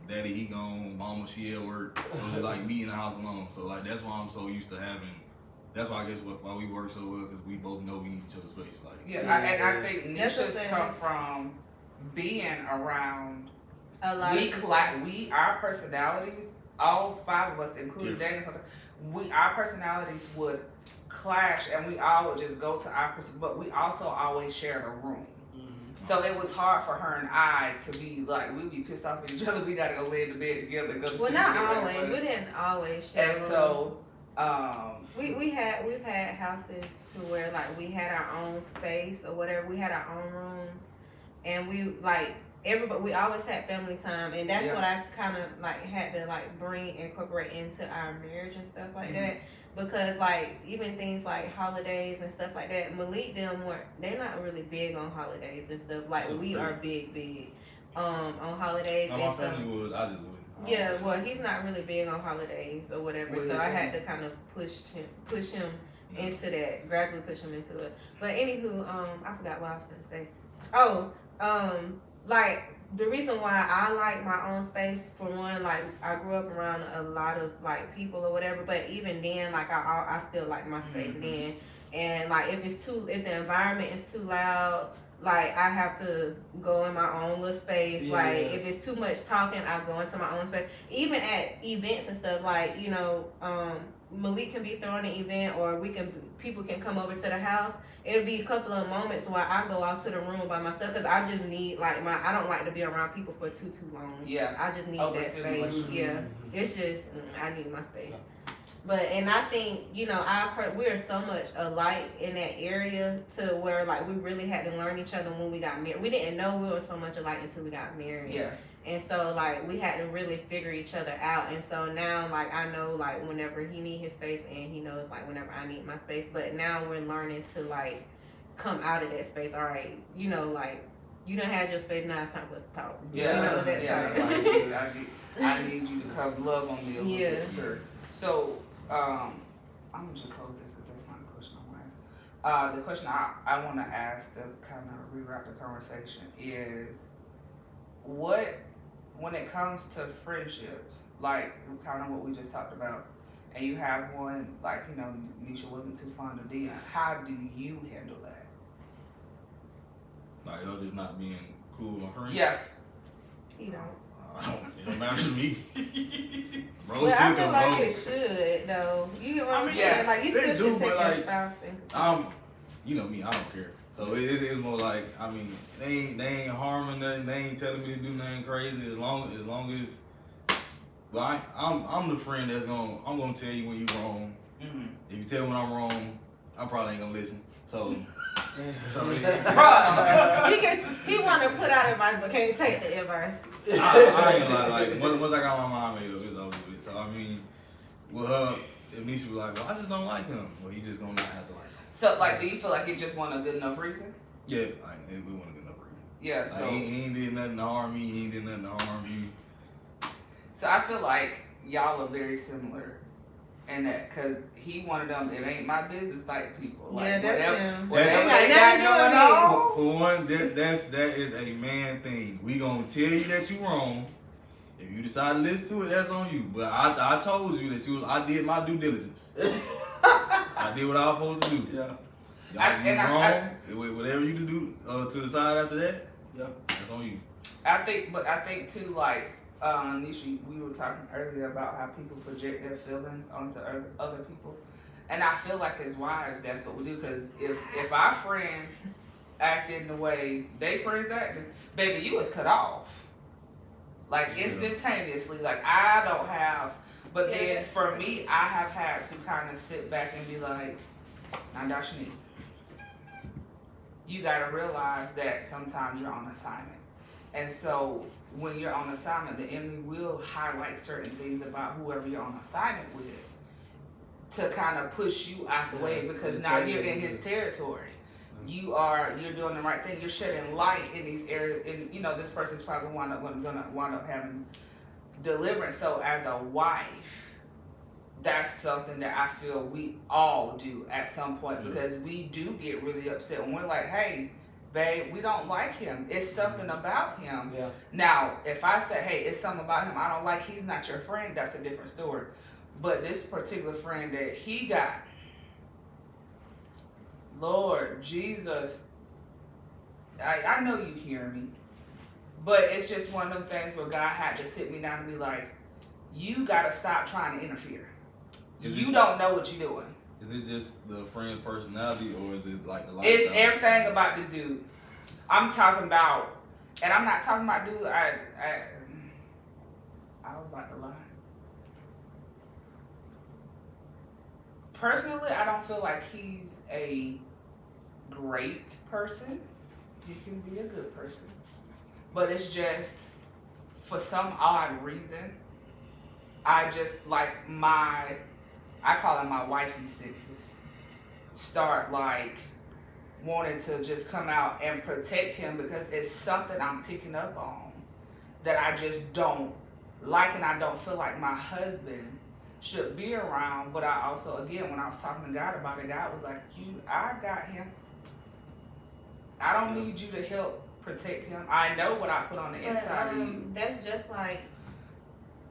Daddy, he gone. Mama, she at work. So it's like me in the house alone. So like that's why I'm so used to having. That's why I guess why we work so well, because we both know we need each other's space. Like and I think niches come from being around. A lot Our personalities, all 5 of us, including Daniel, our personalities would clash, and we all would just go to our person. But we also always shared a room. So it was hard for her and I to be like, we'd be pissed off at each other. We gotta go lay in the bed together. Well, not always. We didn't always share. And so, we've had houses to where like we had our own space or whatever. We had our own rooms, and we like everybody. We always had family time, and that's what I kind of like had to like incorporate into our marriage and stuff like that. Because like even things like holidays and stuff like that, Malik they're not really big on holidays and stuff. Like so we are big on holidays. No, my family would, I just wouldn't. Yeah, well, he's not really big on holidays or whatever, so I had to kind of push him into that, gradually push him into it. But anywho, I forgot what I was gonna say. Like the reason why I like my own space, for one, like I grew up around a lot of like people or whatever, but even then, like I still like my space then. And like if the environment is too loud, like I have to go in my own little space. Yeah. Like if it's too much talking, I go into my own space. Even at events and stuff, like Malik can be throwing an event, or people can come over to the house. It'll be a couple of moments where I go out to the room by myself, because I just need like I don't like to be around people for too long. Yeah. I just need that space. Yeah. It's just I need my space. But and I think we are so much alike in that area to where like we really had to learn each other when we got married. We didn't know we were so much alike until we got married. Yeah. And so like we had to really figure each other out. And so now like I know like whenever he need his space, and he knows like whenever I need my space. But now we're learning to like come out of that space. All right, like you done had your space, now it's time for us to talk. Yeah. Like, I need you to come love on me a little bit, sir. So I'm gonna just close this because that's not a question I want to ask. The question I want to ask to kind of rewrap the conversation is, when it comes to friendships, like kind of what we just talked about, and you have one, like, Nisha wasn't too fond of Dion, how do you handle that? Like, y'all just not being cool with my friends? You don't. It don't matter to me. Bro, well, I feel like it should, though. You know what I'm saying? Like, you still should take your spouse in consideration. You know me, I don't care. So it's more like, I mean, they ain't harming nothing. They ain't telling me to do nothing crazy. As long as, well, I'm the friend I'm gonna tell you when you're wrong. Mm-hmm. If you tell me when I'm wrong, I probably ain't gonna listen. So he want to put out advice, but can't take the advice. I ain't gonna lie. Like once I got my mind made up, it's over with. So I mean, with her, if Nisha was like, well, I just don't like him. Well, you just gonna not have to like him. So like, do you feel like it just wasn't a good enough reason? Yeah, like we wasn't a good enough reason. Yeah. So he ain't did nothing to harm me. He ain't did nothing to harm you. So I feel like y'all are very similar in that, because he one of them, it ain't my business type people. Like, yeah, that's him. Whatever they got going on. For one, that is a man thing. We gonna tell you that you wrong. If you decide to listen to it, that's on you. But I told you that I did my due diligence. I did what I was supposed to do. Yeah. Y'all wrong. Whatever you do to the side after that, that's on you. I think too, like, Nisha, we were talking earlier about how people project their feelings onto other people, and I feel like as wives, that's what we do. Because if our friend acted the way they friends acted, baby, you was cut off, like instantaneously. Like I don't have, but then for me, I have had to kind of sit back and be like, now Dashni, you gotta realize that sometimes you're on assignment, and so when you're on assignment, the enemy will highlight certain things about whoever you're on assignment with to kind of push you out the way, because now you're in his territory. You're doing the right thing. You're shedding light in these areas, and this person's probably gonna wind up having deliverance. So as a wife, that's something that I feel we all do at some point, because we do get really upset when we're like, hey, babe, we don't like him. It's something about him. Yeah. Now, if I say, hey, it's something about him I don't like, he's not your friend, that's a different story. But this particular friend that he got, Lord Jesus, I know you hear me, but it's just one of them things where God had to sit me down and be like, you got to stop trying to interfere. You don't know what you're doing. Is it just the friend's personality, or is it like the lifestyle? It's everything about this dude. I'm talking about, and I'm not talking about dude. I was about to lie. Personally, I don't feel like he's a great person. He can be a good person, but it's just for some odd reason, I just like I call it my wifey senses, start like wanting to just come out and protect him, because it's something I'm picking up on that I just don't like, and I don't feel like my husband should be around. But I also, again, when I was talking to God about it, God was like, I got him. I don't need you to help protect him. I know what I put on the inside of you. That's just like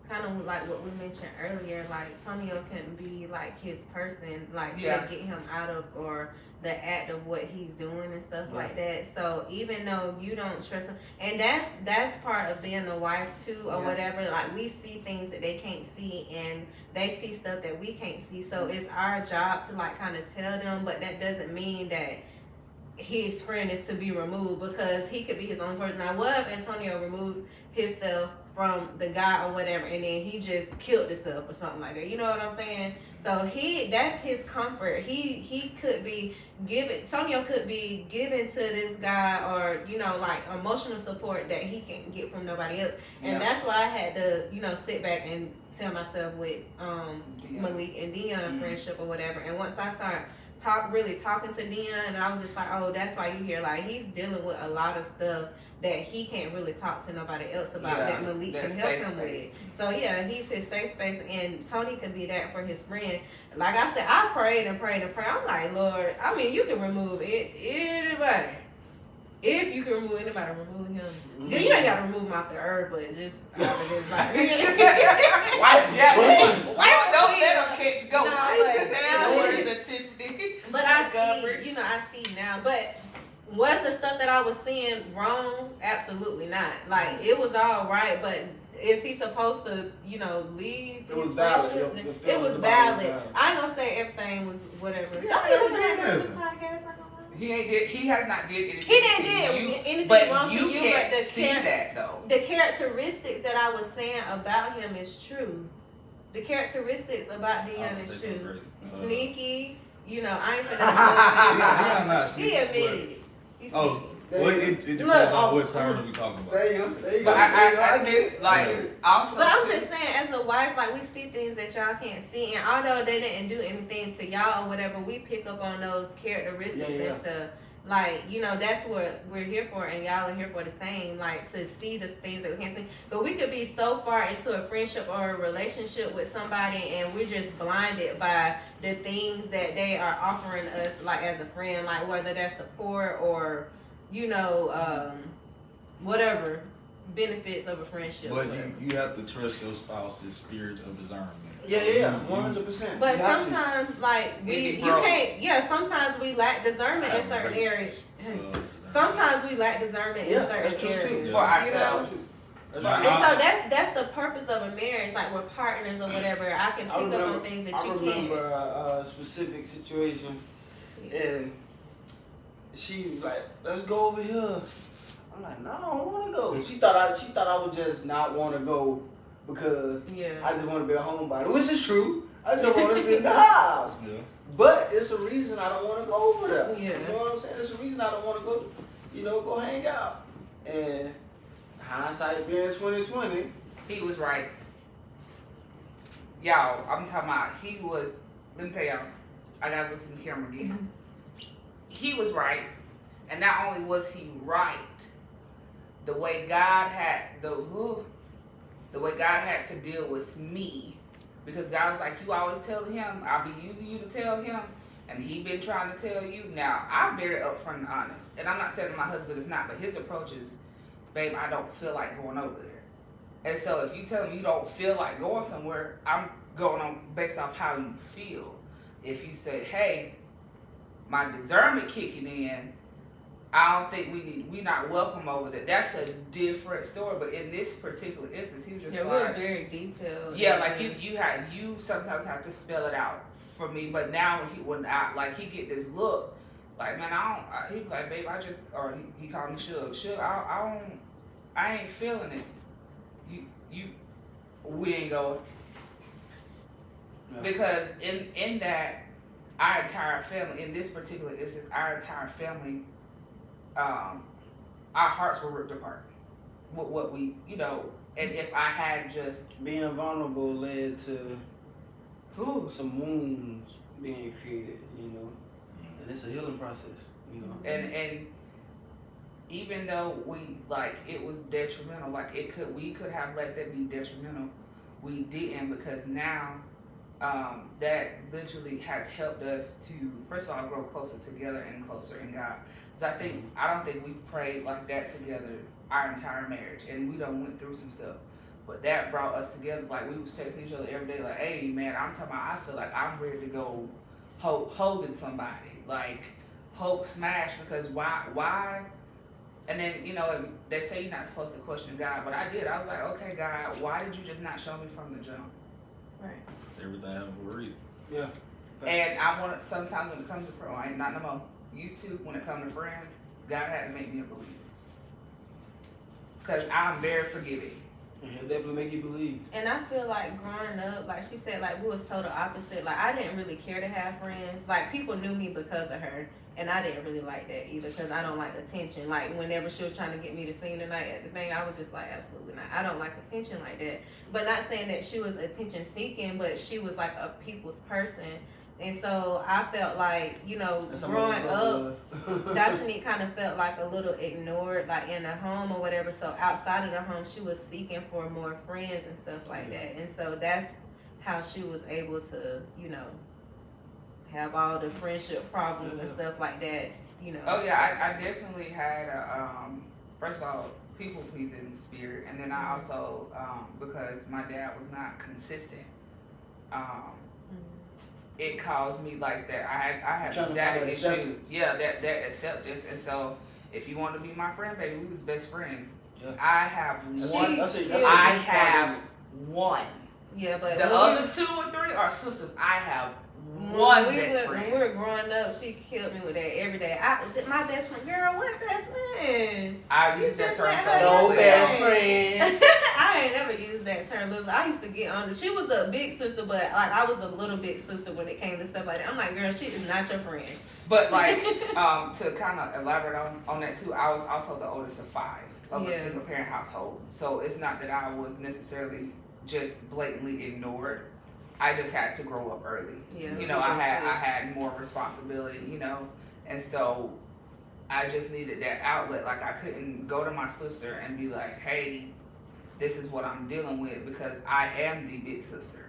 kind of like what we mentioned earlier. Like Tonio couldn't be like his person, like to get him out of or the act of what he's doing and stuff like that. So even though you don't trust him, and that's part of being a wife too, or whatever. Like we see things that they can't see, and they see stuff that we can't see. So it's our job to like kind of tell them, but that doesn't mean that his friend is to be removed, because he could be his own person. Now, what if Antonio removes himself from the guy or whatever, and then he just killed himself or something like that? You know what I'm saying? So that's his comfort. He could be Tonio could be given to this guy, or like emotional support that he can't get from nobody else. And that's why I had to sit back and tell myself with Malik and Dion friendship or whatever. And once I start really talking to Dion, and I was just like, oh, that's why you hear like he's dealing with a lot of stuff that he can't really talk to nobody else about, that Malik can help him with. So he's his safe space, and Tony can be that for his friend. Like I said, I prayed and prayed and prayed. I'm like, Lord, I mean, you can remove anybody. If you can remove anybody, remove him. You ain't got to remove him off the earth, but just out of his life. Don't let him catch ghosts. But I see now. But was the stuff that I was seeing wrong? Absolutely not. Like, it was all right, but is he supposed to, leave? It was valid. It was valid. I ain't gonna say everything was whatever. He has not did anything. He didn't do anything wrong to you, can't but see that though. The characteristics that I was saying about him is true. The characteristics about Dion is true. Sneaky, I ain't finna. He admitted it. He's sneaky. Well, it depends on what term we talking about. There you go. But I get it. Like, also, but I'm just saying, as a wife, like, we see things that y'all can't see, and although they didn't do anything to y'all or whatever, we pick up on those characteristics and stuff. Like, that's what we're here for, and y'all are here for the same, like, to see the things that we can't see. But we could be so far into a friendship or a relationship with somebody, and we're just blinded by the things that they are offering us, like, as a friend, like, whether that's support or whatever benefits of a friendship. But you have to trust your spouse's spirit of discernment. Yeah, 100%. But sometimes, like, you can't. Sometimes we lack discernment in certain areas. Sometimes we lack discernment in certain areas for ourselves. And so that's the purpose of a marriage. Like, we're partners or whatever. I can pick up on things that you can't. I remember a specific situation, and she was like, "Let's go over here." I'm like, "No, I don't want to go." She thought I would just not want to go because I just want to be a homebody, which is true. I just want to sit in the house. Yeah. But it's a reason I don't want to go over there. Yeah. You know what I'm saying? It's a reason I don't want to go. Go hang out. And hindsight being 2020, he was right. Y'all, I'm talking about he was. Let me tell y'all, I gotta look in the camera again. He was right, and not only was he right, the way God had to deal with me Because God was like, you always tell him, I'll be using you to tell him, and he been trying to tell you. Now, I'm very upfront and honest, and I'm not saying my husband is not, but his approach is, babe, I don't feel like going over there. And so if you tell me you don't feel like going somewhere, I'm going on based off how you feel. If you say, hey, my discernment kicking in, I don't think we not welcome over there. That's a different story. But in this particular instance, he was just like, we're very detailed. Yeah, like you sometimes have to spell it out for me. But now when he get this look, like, man, he be like, babe, he called me Suge, I ain't feeling it. We ain't going. Yeah. Because in that, our entire family, in this particular instance, our entire family, our hearts were ripped apart. What we, and if I had just being vulnerable led to some wounds being created, and it's a healing process, And even though it was detrimental, we could have let that be detrimental, we didn't, because now that literally has helped us to, first of all, grow closer together and closer in God. Because I don't think we prayed like that together our entire marriage, and we done went through some stuff. But that brought us together. Like, we was texting each other every day, like, hey, man, I'm talking about, I feel like I'm ready to go holding somebody. Like, Hulk smash, because why? And then, they say you're not supposed to question God, but I did. I was like, okay, God, why did you just not show me from the jump? Right. Everything happens for a reason. Yeah. And I want sometimes when it comes to friends, I ain't not no more. Used to, when it comes to friends, God had to make me a believer. Because I'm very forgiving. He'll definitely make you believe. And I feel like growing up, like she said, like we was total opposite. Like, I didn't really care to have friends. Like, people knew me because of her, and I didn't really like that either, because I don't like attention. Like, whenever she was trying to get me to sing tonight at the thing, I was just like, absolutely not. I don't like attention like that. But not saying that she was attention seeking, but she was like a people's person. And so I felt like, growing up, Dashanique kind of felt like a little ignored, like in the home or whatever. So outside of the home, she was seeking for more friends and stuff like that. And so that's how she was able to, have all the friendship problems and stuff like that, Oh yeah, I definitely had first of all, people pleasing spirit, and then I also because my dad was not consistent, it caused me like that. I had some daddy issues. Yeah, that acceptance. And so if you want to be my friend, baby, we was best friends. Yeah. I have one. I have one. Yeah, but the other 2 or 3 are sisters. I have one best friend. When we were growing up, she killed me with that every day. My best friend, girl, what best friend? I use that term so no best friend. I ain't never used that term. I used to get on it. She was a big sister, but like I was a little big sister when it came to stuff like that. I'm like, girl, she is not your friend. But like, to kind of elaborate on that too, I was also the oldest of 5 of a single parent household. So it's not that I was necessarily just blatantly ignored. I just had to grow up early. Yeah. I had more responsibility, and so I just needed that outlet. Like, I couldn't go to my sister and be like, hey, this is what I'm dealing with, because I am the big sister.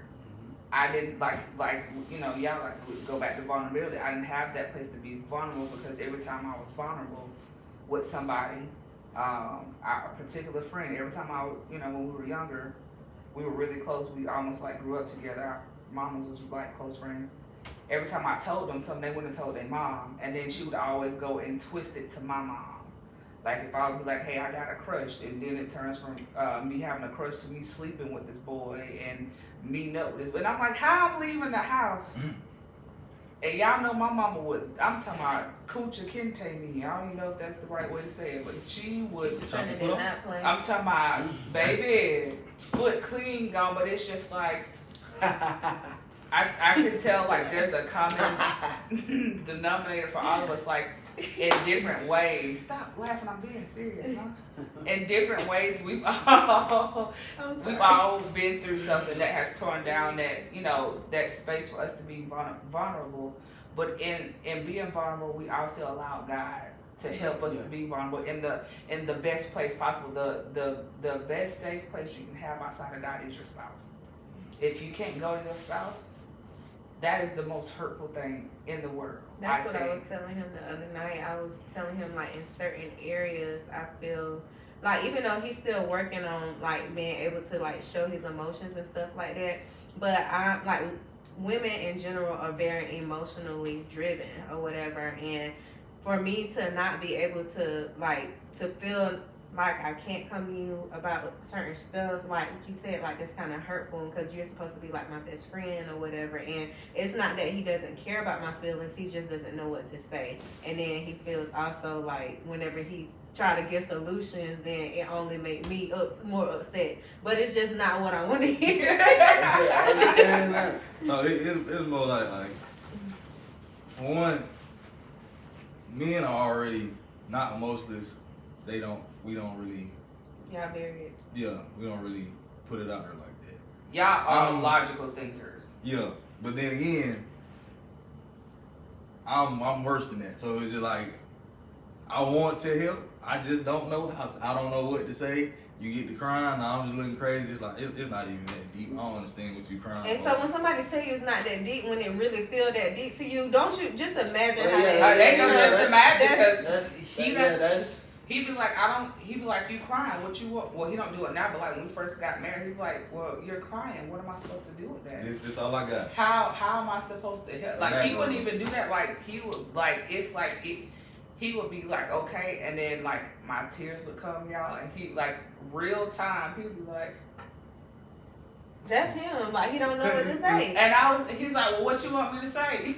I didn't y'all go back to vulnerability. I didn't have that place to be vulnerable, because every time I was vulnerable with somebody, a particular friend, every time when we were younger, we were really close. We almost like grew up together. Our mamas was like close friends. Every time I told them something, they wouldn't have told their mom, and then she would always go and twist it to my mom. Like, if I would be like, hey, I got a crush, and then it turns from me having a crush to me sleeping with this boy and meeting up with this. But I'm like, how I'm leaving the house? And y'all know my mama would, I'm talking about Coochie Kente me. I don't even know if that's the right way to say it, but she would. I'm talking about, baby, foot clean gone, but it's just like, I can tell, like, there's a common denominator for all of us, like, in different ways. Stop laughing, I'm being serious, huh? In different ways, we've all been through something that has torn down that, that space for us to be vulnerable. But in being vulnerable, we all still allow God to help us to be vulnerable in the best place possible. The best safe place you can have outside of God is your spouse. if you can't go to your spouse, that is the most hurtful thing in the world. That's what I was telling him the other night. I was telling him, like, in certain areas, I feel like, even though he's still working on, like, being able to, like, show his emotions and stuff like that, but I, like, women in general are very emotionally driven or whatever, and for me to not be able to, like, to feel like I can't come to you about certain stuff, like you said, like, it's kind of hurtful because you're supposed to be like my best friend or whatever, and it's not that he doesn't care about my feelings, he just doesn't know what to say. And then he feels also like whenever he try to get solutions, then it only make me more upset, but it's just not what I want to hear. No, it's more like for one, men are already not emotionless. We don't really. Y'all married. Yeah, we don't really put it out there like that. Y'all are logical thinkers. Yeah, but then again, I'm worse than that. So it's just like, I want to help. I just don't know how to. I don't know what to say. You get to crying, I'm just looking crazy. It's like, it's not even that deep. I don't understand what you crying And for. so when somebody tell you it's not that deep, when it really feel that deep to you, don't you just imagine how They that don't just imagine That's he be like, he be like, you crying, what you want? Well, he don't do it now, but like when we first got married, he'd be like, well, you're crying, what am I supposed to do with that? This all I got. How am I supposed to help? Like, he wouldn't even do that. Like, he would, like, it's like, he would be like, okay, and then like my tears would come, y'all, and he, like, real time, he would be like, that's him. Like, he don't know what to say. and he's like, well, what you want me to say?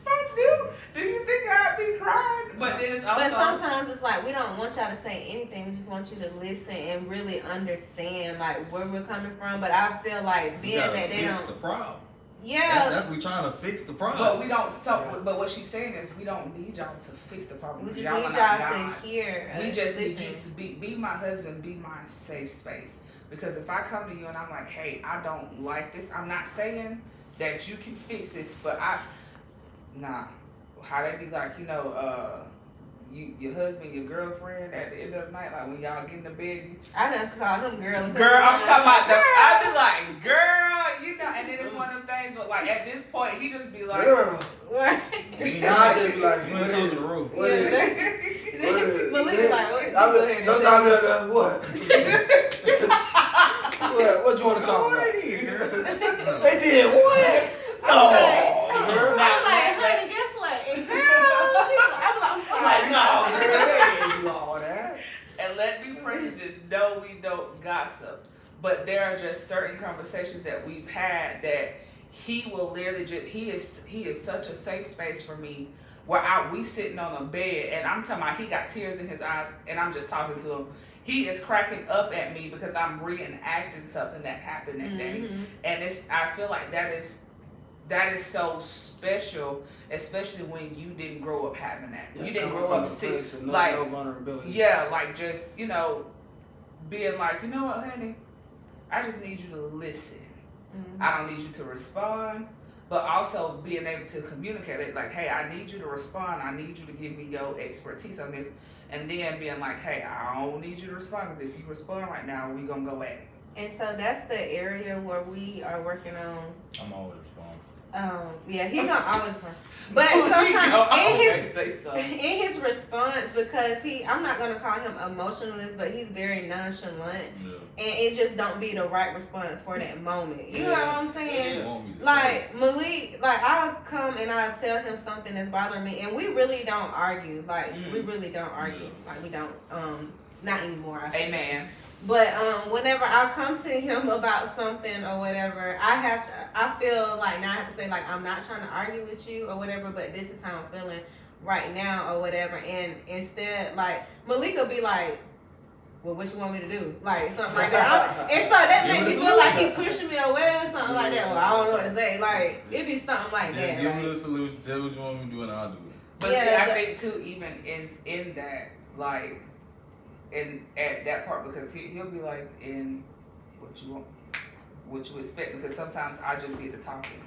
Fuck you. Do you think I'd be crying? But then it's also. But sometimes it's like we don't want y'all to say anything. We just want you to listen and really understand like where we're coming from. But I feel like being that they fix don't. the problem. Yeah. That's we trying to fix the problem. But we don't. So, but what she's saying is, we don't need y'all to fix the problem. We just y'all need are y'all not to hear. We just need listen. you to be my husband, be my safe space. Because if I come to you and I'm like, hey, I don't like this. I'm not saying that you can fix this, but nah. How they be like, you know, your husband, your girlfriend at the end of the night, like when y'all get in the bed. I done call him girl. Girl, I'm talking about I be like, girl, you know, and then it's one of them things where like at this point he just be like, girl. Right. Now I just be like, You went to the roof. what is it? Melissa's like, what? Sometimes you're like, what? What you want to talk about? They did. They did what? No. I'm like, honey, guess what? And girl, I'm sorry. Like, no, girl, they didn't do all that. and let me praise this. No, we don't gossip, but there are just certain conversations that we've had that he will literally just he is such a safe space for me where we sitting on a bed and I'm talking about he got tears in his eyes and I'm just talking to him. He is cracking up at me because I'm reenacting something that happened that day, and I feel like that is so special, especially when you didn't grow up having that. You didn't grow up sick, like no vulnerability. Yeah, like just being like, you know what, honey, I just need you to listen. I don't need you to respond, but also being able to communicate it. Like, hey, I need you to respond. I need you to give me your expertise on this, and then being like, hey, I don't need you to respond because if you respond right now, we gonna go at it. And so that's the area where we are working on. I'm always responding. Yeah, he gonna always run. But sometimes in his response, because I'm not gonna call him emotionalist, but he's very nonchalant, and it just don't be the right response for that moment. You know what I'm saying? Like Malik, like I'll come and I'll tell him something that's bothering me, and we really don't argue. Like we really don't argue. Like we don't. Not anymore. I should say. Amen. But whenever I come to him about something or whatever, I feel like now I have to say like I'm not trying to argue with you or whatever, but this is how I'm feeling right now or whatever. And instead, like Malik will be like, well, what you want me to do? Like something like that. And so that made me feel like he pushing me away or something like that. Well, I don't know what to say. Like it be something like that. Give me the solution. Tell what you want me to do, and I'll do it. But see, I think too, even in that, like. And at that part, because he'll be like, in what you want, what you expect, because sometimes I just get to talking.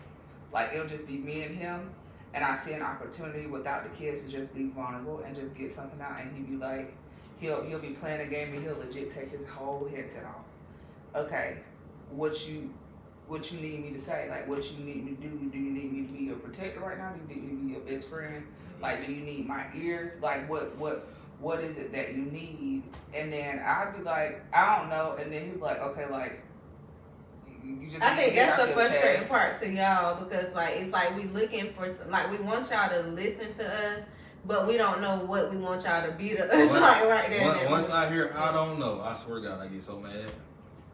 Like, it'll just be me and him, and I see an opportunity without the kids to just be vulnerable and just get something out, and he'd be like, he'll be playing a game, and he'll legit take his whole headset off. Okay, what you what you need me to say, like what you need me to do. Do you need me to be your protector right now? Do you need me to be your best friend? Like, do you need my ears? Like, what is it that you need? And then I'd be like, I don't know. And then he'd be like, okay, like, you just. I think that's the frustrating part to y'all, because like it's like we looking for, like, we want y'all to listen to us, but we don't know what we want y'all to be to us. Like right there. Once I hear I don't know, I swear to God, I get so mad.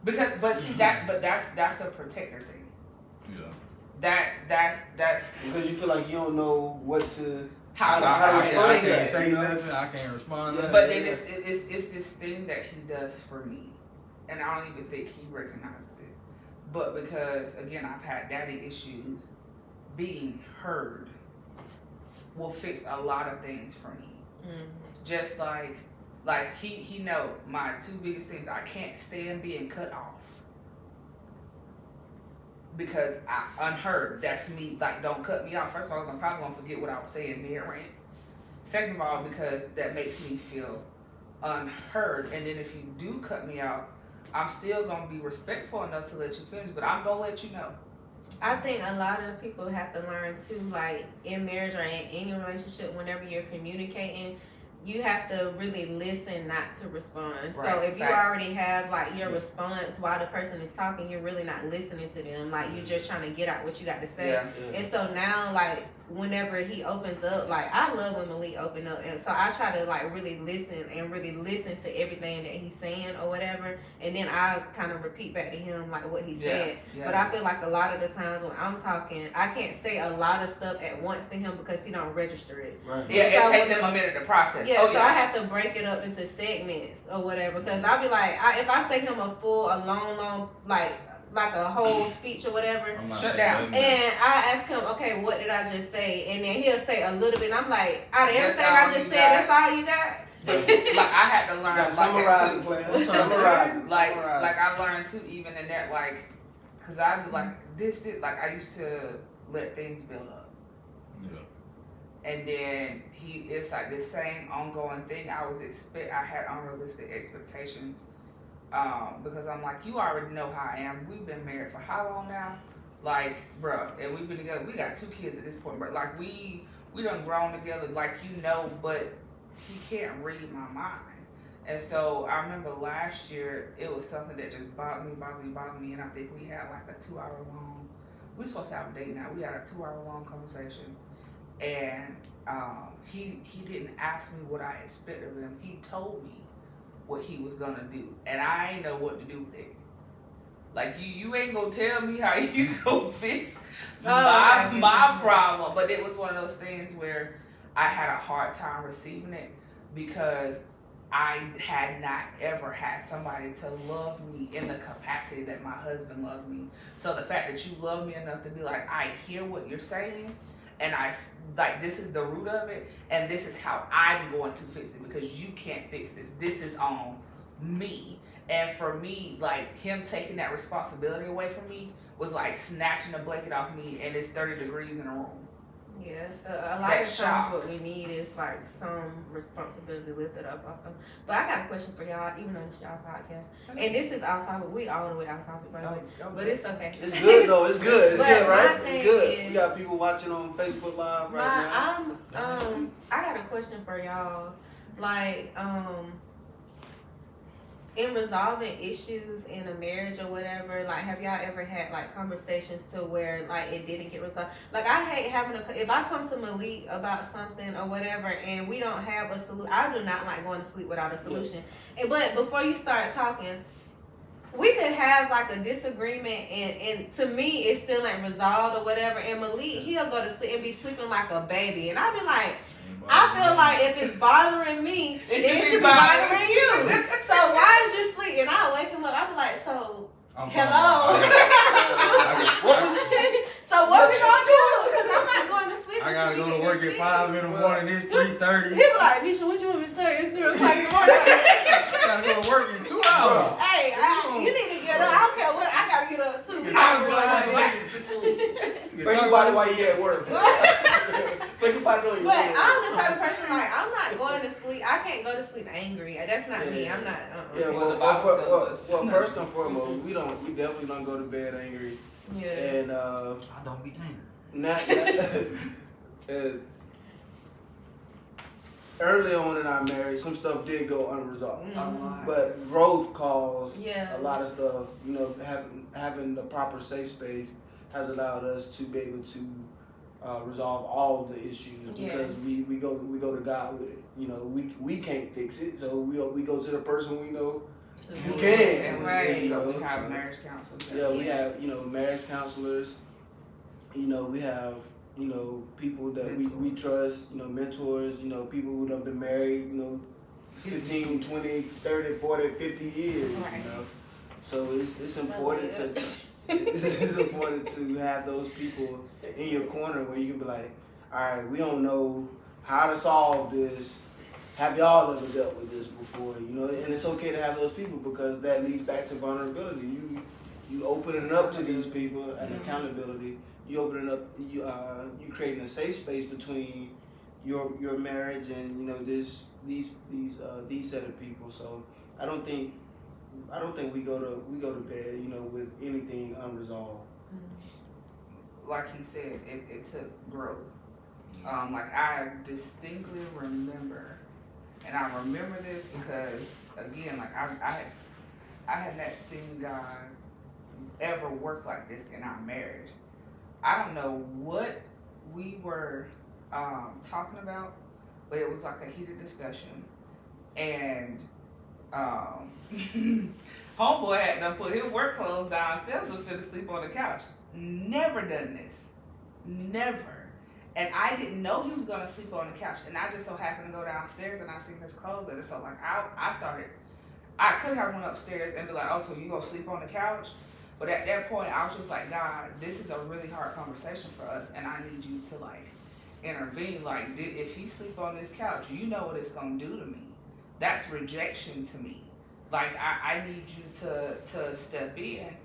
Because, but see that's a protector thing. Yeah. That's because you feel like you don't know what to. How I can't say nothing. I can't respond. Yeah, but then it's this thing that he does for me, and I don't even think he recognizes it. But because again, I've had daddy issues, being heard will fix a lot of things for me. Mm-hmm. Just like he know my two biggest things. I can't stand being cut off. Because I unheard, that's me, like, don't cut me off. First of all, because I'm probably going to forget what I was saying mid-rant. Second of all, because that makes me feel unheard. And then if you do cut me off, I'm still going to be respectful enough to let you finish, but I'm going to let you know. I think a lot of people have to learn too, like, in marriage or in any relationship, whenever you're communicating, you have to really listen, not to respond. Right. So if you already have like your response while the person is talking, you're really not listening to them. Like you're just trying to get out what you got to say. Yeah. And so now, like, whenever he opens up, like, I love when Malik open up, and so I try to like really listen to everything that he's saying or whatever, and then I kind of repeat back to him like what he said. But I feel like a lot of the times when I'm talking, I can't say a lot of stuff at once to him because he don't register it. Right. Yeah, it takes him a minute to process. Yeah, so I have to break it up into segments or whatever, because I'll be like, if I say him a long like a whole speech or whatever, shut down. And I ask him, okay, what did I just say? And then he'll say a little bit. And I'm like, out of everything I just said, that's all you got? Like, I had to learn. Summarize it, player. Summarize. Like I learned too, even in that, like, because I'd be like, this, like, I used to let things build up. Yeah. And then it's like this same ongoing thing. I had unrealistic expectations. Because I'm like, you already know how I am. We've been married for how long now? Like, bro, and we've been together. We got 2 kids at this point, but like we done grown together, like, you know, but he can't read my mind. And so I remember last year, it was something that just bothered me, and I think we had like a 2-hour long, we were supposed to have a date now. We had a 2-hour long conversation. And he didn't ask me what I expected of him. He told me what he was gonna do, and I ain't know what to do with it. Like, you ain't gonna tell me how you gonna fix my problem. But it was one of those things where I had a hard time receiving it, because I had not ever had somebody to love me in the capacity that my husband loves me. So the fact that you love me enough to be like, I hear what you're saying, and I, like, this is the root of it, and this is how I'm going to fix it, because you can't fix this. This is on me. And for me, like, him taking that responsibility away from me was like snatching a blanket off me, and it's 30 degrees in a room. Yeah, a lot of times what we need is like some responsibility lifted up off us. But I got a question for y'all, even though it's y'all podcast, and this is off topic. We all the way off topic, by the way, but it's okay. It's good though. It's good. It's good, right? It's good. We got people watching on Facebook Live right now. I got a question for y'all, like in resolving issues in a marriage or whatever, like, have y'all ever had like conversations to where like it didn't get resolved? Like, I hate having if I come to Malik about something or whatever and we don't have a solution, I do not like going to sleep without a solution. Yes. But before you start talking, we could have like a disagreement and to me it still ain't resolved or whatever, and Malik, he'll go to sleep and be sleeping like a baby, and I'll be like, I feel like if it's bothering me, it should be bothering you. So why is you sleep? And I'll wake him up. I'll be like, so, hello. So what we gonna do? Because I'm not going to sleep. I gotta go to work at 5 in the morning. It's 3:30. He be like, Nisha, what you want me to say? It's 3 o'clock in the morning. I gotta go to work in 2 hours. Hey, you need to get up. I don't care what. I gotta get up too. Think about it while you at work. Think about it. But I'm the type of person, like, I'm not going to sleep. I can't go to sleep angry. That's not me. I'm not. Yeah. Well, first and foremost, we definitely don't go to bed angry. Yeah. And I don't be angry. Early on in our marriage, some stuff did go unresolved. Mm-hmm. But growth caused Yeah. a lot of stuff. You know, having the proper safe space has allowed us to be able to resolve all of the issues because we go to God with it. You know, we can't fix it, so we go to the person we know who can. Right. You know, we have marriage counselors. Yeah, we have marriage counselors. You know, we have people that we trust. You know, mentors. You know, people who have been married. You know, 15, 20, 30, 40, 50 years. Right. You know, so it's important to. It's important to have those people in your corner where you can be like, all right, we don't know how to solve this. Have y'all ever dealt with this before? You know, and it's okay to have those people because that leads back to vulnerability. You opening up to these people and accountability. You opening up. You creating a safe space between your marriage and these set of people. So I don't think we go to bed, with anything unresolved. Like he said, it took growth. Like I distinctly remember, and I remember this because again, like I had not seen God ever work like this in our marriage. I don't know what we were talking about, but it was like a heated discussion, and homeboy had done put his work clothes downstairs and finna sleep on the couch. Never done this. Never. And I didn't know he was gonna sleep on the couch. And I just so happened to go downstairs and I seen his clothes there. So like I could have went upstairs and be like, oh, so you gonna sleep on the couch? But at that point I was just like, God, this is a really hard conversation for us and I need you to like intervene. Like if he sleep on this couch, you know what it's gonna do to me. That's rejection to me. Like I need you to step in,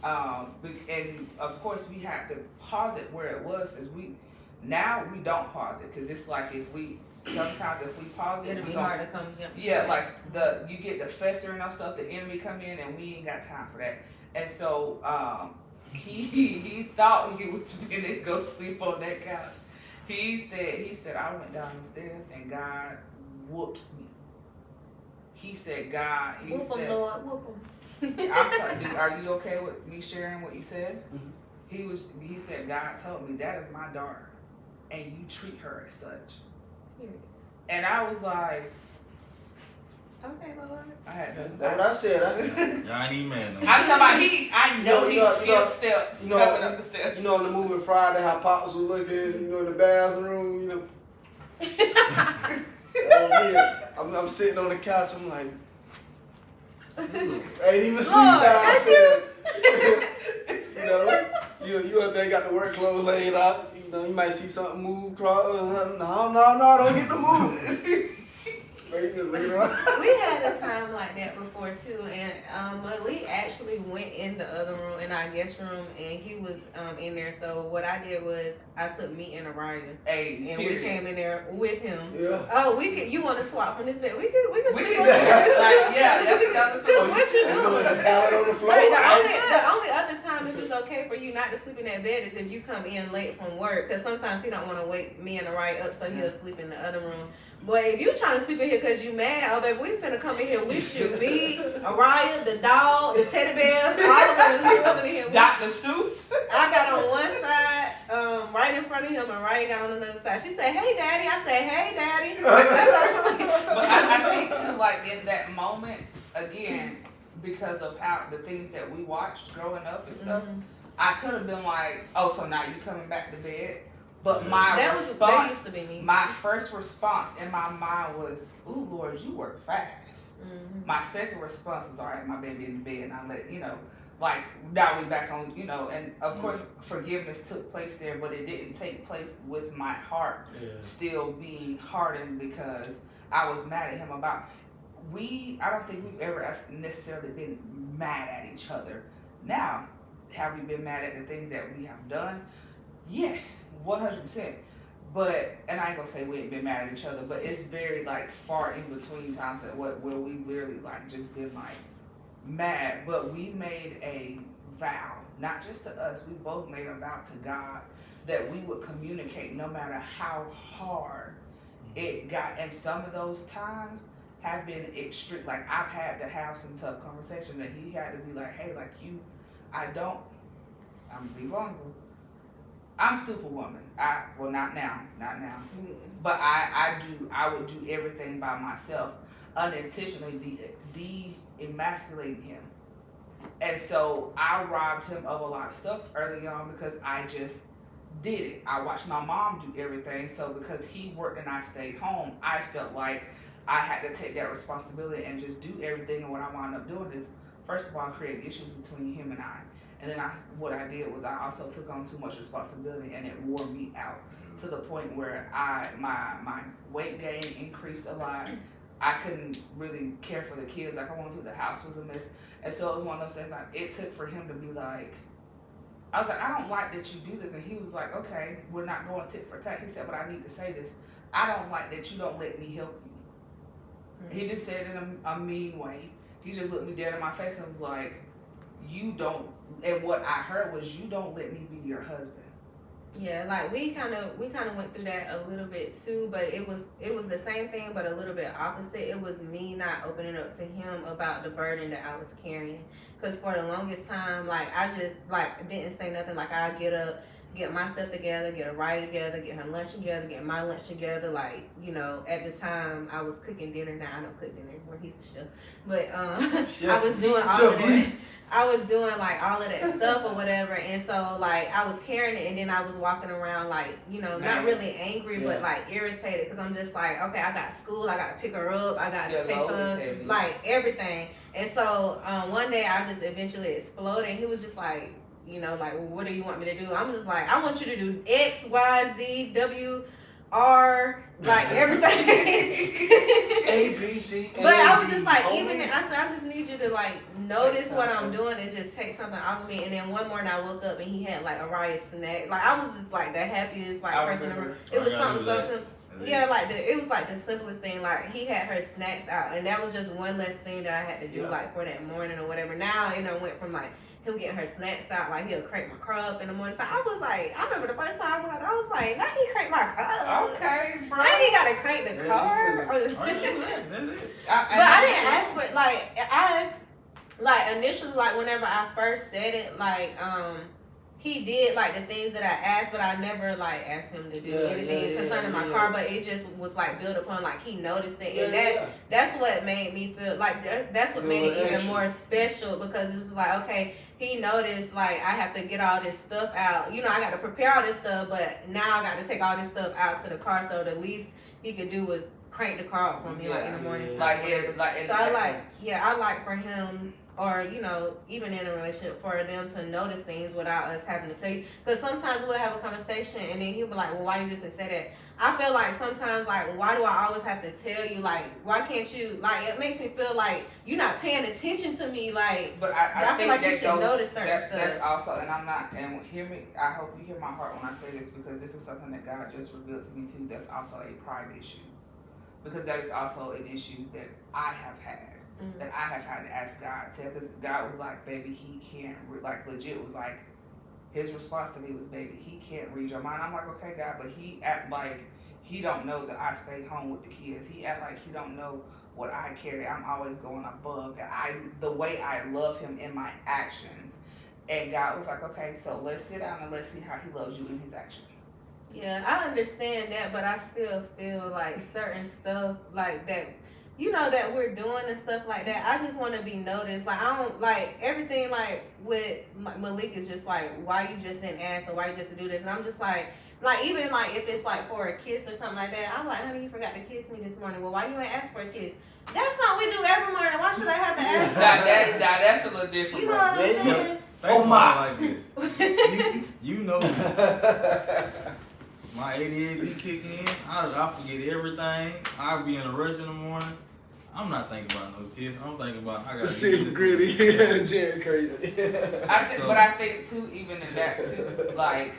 and of course we had to pause it where it was because we don't pause it because it's like sometimes if we pause it, it'll be hard to come. Yeah, like you get the festering of stuff, the enemy come in, and we ain't got time for that. And so he thought he was gonna go sleep on that couch. He said I went downstairs and God whooped me. He said, God, whoop him, Lord, whoop him. I'm telling, are you okay with me sharing what you said? Mm-hmm. He said, God told me that is my daughter, and you treat her as such. And I was like, okay, Lord. I had to. That's what I said. Y'all ain't even mad no more. I'm talking about I know he skipped steps coming up the steps. You know, in the movie Friday, how Pops was looking, in the bathroom, I'm sitting on the couch. I'm like, ain't even sleep Lord, now. that's You up there got the work clothes laid out. You might see something move, cross. No, don't get the move. You just looking around. We had a time like that before too, and Malik actually went in the other room, in our guest room, and he was in there. So what I did was I took me and Orion, and we came in there with him. Yeah. Oh, we could. You want to swap from this bed? We could sleep on the this. like, yeah, that's the other Cause what you doing? On the floor. Like, the only other time if it's okay for you not to sleep in that bed is if you come in late from work. Cause sometimes he don't want to wake me and Orion up, so he'll sleep in the other room. But if you trying to sleep in here because you mad, oh baby, we finna come in here with you. Me, Orion, the dog, the teddy bears, all of us is coming in here with Dr. Seuss. I got on one side, right in front of him, and Ryan got on another side. She said, "Hey, Daddy." I said, "Hey, Daddy." But I think too, like in that moment, again, because of how the things that we watched growing up and stuff, I could have been like, "Oh, so now you coming back to bed?" But that used to be me. My first response in my mind was, "Ooh, Lord, you work fast." My second response was, "All right, my baby in the bed, and I let like now we back on, and of course forgiveness took place there, but it didn't take place with my heart still being hardened because I was mad at him about. I don't think we've ever necessarily been mad at each other. Now, have we been mad at the things that we have done? Yes, 100%. But, and I ain't gonna say we ain't been mad at each other, but it's very like far in between times where we literally like just been like mad. But we made a vow, not just to us, we both made a vow to God that we would communicate no matter how hard it got. And some of those times have been extreme. Like, I've had to have some tough conversation that he had to be like, hey, like, I'm gonna be vulnerable. I'm Superwoman. Well, not now, but I would do everything by myself, unintentionally de-emasculating him. And so I robbed him of a lot of stuff early on because I just did it. I watched my mom do everything. So because he worked and I stayed home, I felt like I had to take that responsibility and just do everything. And what I wound up doing is, first of all, create issues between him and I. And then what I did was I also took on too much responsibility, and it wore me out to the point where my weight gain increased a lot. I couldn't really care for the kids like I wanted to. The house was a mess. And so it was one of those things like it took for him to be like, I was like, I don't like that you do this. And he was like, okay, we're not going tit for tat. He said, but I need to say this. I don't like that you don't let me help you. Mm-hmm. He didn't say it in a mean way. He just looked me dead in my face and was like, you don't, and what I heard was, you don't let me be your husband. Yeah, like we kind of went through that a little bit too, but it was the same thing, but a little bit opposite. It was me not opening up to him about the burden that I was carrying, because for the longest time, like I just like didn't say nothing. Like I get up, get myself together, get a ride together, get her lunch together, get my lunch together. Like, you know, at the time I was cooking dinner. Now I don't cook dinner anymore. He's the chef, but I was doing all of that. I was doing like all of that stuff or whatever, and so like I was carrying it, and then I was walking around like, you know, not really angry, but like irritated, because I'm just like, okay, I got school, I got to pick her up, I got to take her, like everything. And so one day I just eventually exploded, and he was just like, you know, like, well, what do you want me to do? I'm just like, I want you to do X, Y, Z, W, R, like everything. A, B, C, A, but I was B, just like, O, even I said, I just need you to like notice what I'm doing and just take something off of me. And then one morning I woke up and he had like a riot snack. Like I was just like the happiest like person ever. It was something so yeah, like it was like the simplest thing. Like he had her snacks out, and that was just one less thing that I had to do like for that morning or whatever. Now it went from like him getting her snacks out, like he'll crank my car up in the morning. So I was like, I remember the first time I was like, now he crank my car up. Okay, bro. Now he gotta crank the car. That's it. But I didn't ask for it. Like initially, like whenever I first said it, like he did like the things that I asked, but I never like asked him to do anything concerning my car. But it just was like built upon, like he noticed it, and that's what made me feel like that's what made it even more special, because it's like, okay, he noticed like I have to get all this stuff out. You know, I got to prepare all this stuff, but now I got to take all this stuff out to the car. So the least he could do was crank the car up for me like in the morning. So I like for him, or you know, even in a relationship, for them to notice things without us having to say. Because sometimes we'll have a conversation and then he'll be like, well, why you just didn't say that? I feel like sometimes, like, why do I always have to tell you? Like, why can't you? Like, it makes me feel like you're not paying attention to me. Like, but I feel think like you should notice certain stuff. That's also, and I'm not, and hear me, I hope you hear my heart when I say this, because this is something that God just revealed to me too. That's also a pride issue, because that is also an issue that I have had. Mm-hmm. That I have had to ask God to, because God was like, baby, he can't, like legit was like, his response to me was, baby, he can't read your mind. I'm like, okay, God, but he act like he don't know that I stay home with the kids. He act like he don't know what I carry. I'm always going above, and the way I love him in my actions. And God was like, okay, so let's sit down and let's see how he loves you in his actions. Yeah, I understand that, but I still feel like certain stuff like that, you know, that we're doing and stuff like that, I just want to be noticed. Like, I don't, like, everything, like, with Malik is just like, why you just didn't ask, or why you just do this? And I'm just like, even, like, if it's, like, for a kiss or something like that, I'm like, honey, you forgot to kiss me this morning. Well, why you ain't ask for a kiss? That's something we do every morning. Why should I have to ask for it? That's a little different. You know what I'm saying? Oh, my. Like this. you know, my ADHD kick in, I forget everything. I'll be in a rush in the morning. I'm not thinking about no kids. I'm thinking about I got to see gritty. Jerry crazy. But I think too, even in that too, like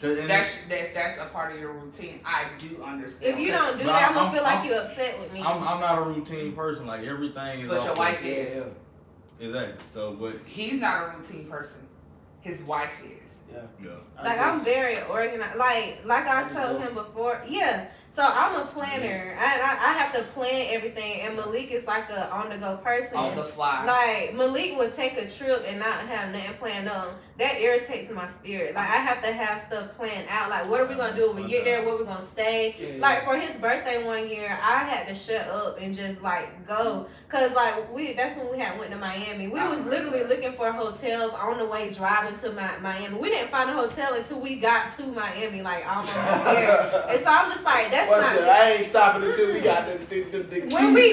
that's a part of your routine. I do understand. If you don't do that, I'm gonna feel like you're upset with me. I'm not a routine person. Like everything is. But your wife is. Exactly. So, but he's not a routine person. His wife is. Yeah. Like I'm very organized. Like I told him before. Yeah. So I'm a planner. I have to plan everything. And Malik is like a on the go person. On the fly. Like Malik would take a trip and not have nothing planned on. That irritates my spirit. Like I have to have stuff planned out. Like what are we gonna do when we get there? Where we gonna stay? Yeah. Like for his birthday one year, I had to shut up and just like go. Cause like that's when we had went to Miami. We was literally looking for hotels on the way driving to Miami. We didn't find a hotel until we got to Miami, like almost there. And so I'm just like, that's I ain't stopping until we got the keys to the door. when we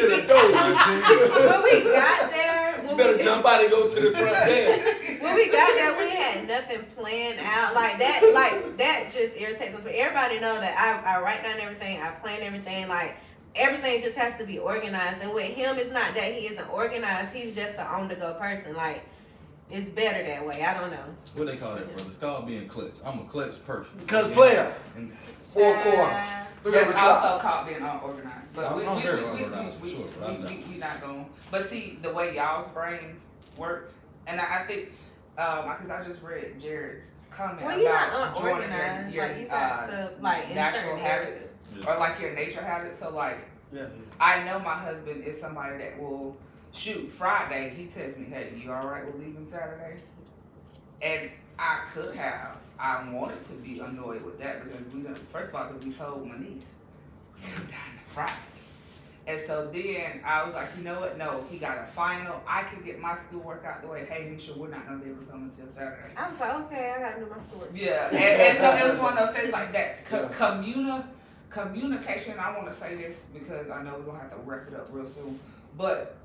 got there, You better jump out and go to the front desk. when we got there, we had nothing planned out like that. Like that just irritates me. But everybody know that I write down everything, I plan everything. Like everything just has to be organized. And with him, it's not that he isn't organized. He's just an on the go person. Like it's better that way. I don't know. what they call that, brother? It's called being clutch. I'm a clutch person. Because player. And 4 quarters. That's also called being unorganized. But I'm very unorganized for sure, but we not going. But see, the way y'all's brains work, and I think, because I just read Jared's comment Well, you're about not joining unorganized. your Like you got stuff like in natural certain habits areas. or like your nature habits. So like, Yeah. I know my husband is somebody that will shoot Friday. He tells me, "Hey, you all right with leaving Saturday?" And I wanted to be annoyed with that because first of all, because we told my niece we come down to Friday. And so then I was like, you know what? No, he got a final. I could get my schoolwork out the way. Hey, Misha, we're not gonna be able to come until Saturday. I was like, okay, I gotta do my schoolwork. Yeah, and so it was one of those things like that. Communication. I want to say this because I know we're gonna have to wrap it up real soon. But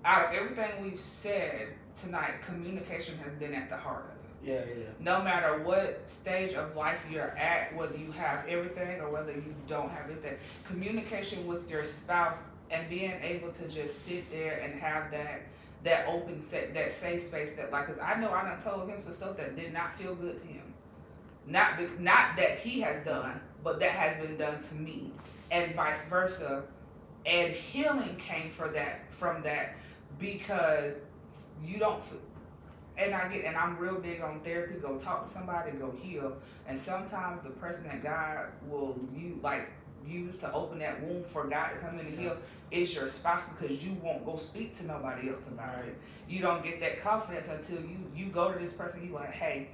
out of everything we've said tonight, communication has been at the heart of it. Yeah. No matter what stage of life you're at, whether you have everything or whether you don't have anything, communication with your spouse and being able to just sit there and have that open that safe space that like, cause I know I done told him some stuff that did not feel good to him. Not that he has done, but that has been done to me, and vice versa. And healing came from that because you don't. And I'm real big on therapy. Go talk to somebody, go heal. And sometimes the person that God will use to open that womb for God to come in and heal is your spouse, because you won't go speak to nobody else about it. You don't get that confidence until you go to this person. You like, hey,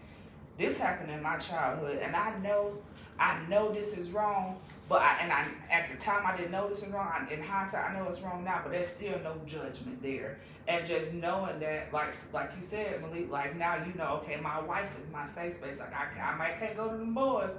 this happened in my childhood, and I know this is wrong. But at the time I didn't know this was wrong. In hindsight, I know it's wrong now, but there's still no judgment there. And just knowing that, like you said, Malik, like now you know, okay, my wife is my safe space. Like I might can't go to them boys,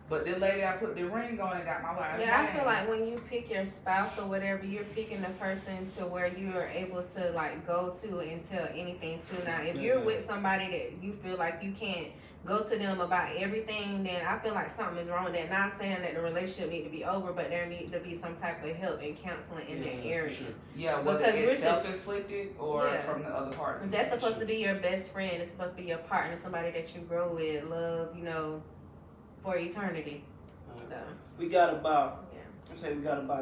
but the lady I put the ring on and got my last name. I feel like when you pick your spouse or whatever, you're picking the person to where you are able to like go to and tell anything to. Now, if you're with somebody that you feel like you can't go to them about everything, then I feel like something is wrong with that. Not saying that the relationship need to be over, but there need to be some type of help and counseling in that area. Sure. Yeah, whether it's self-inflicted or from the other party. That's supposed to be your best friend. It's supposed to be your partner, somebody that you grow with, love, for eternity. So. We got about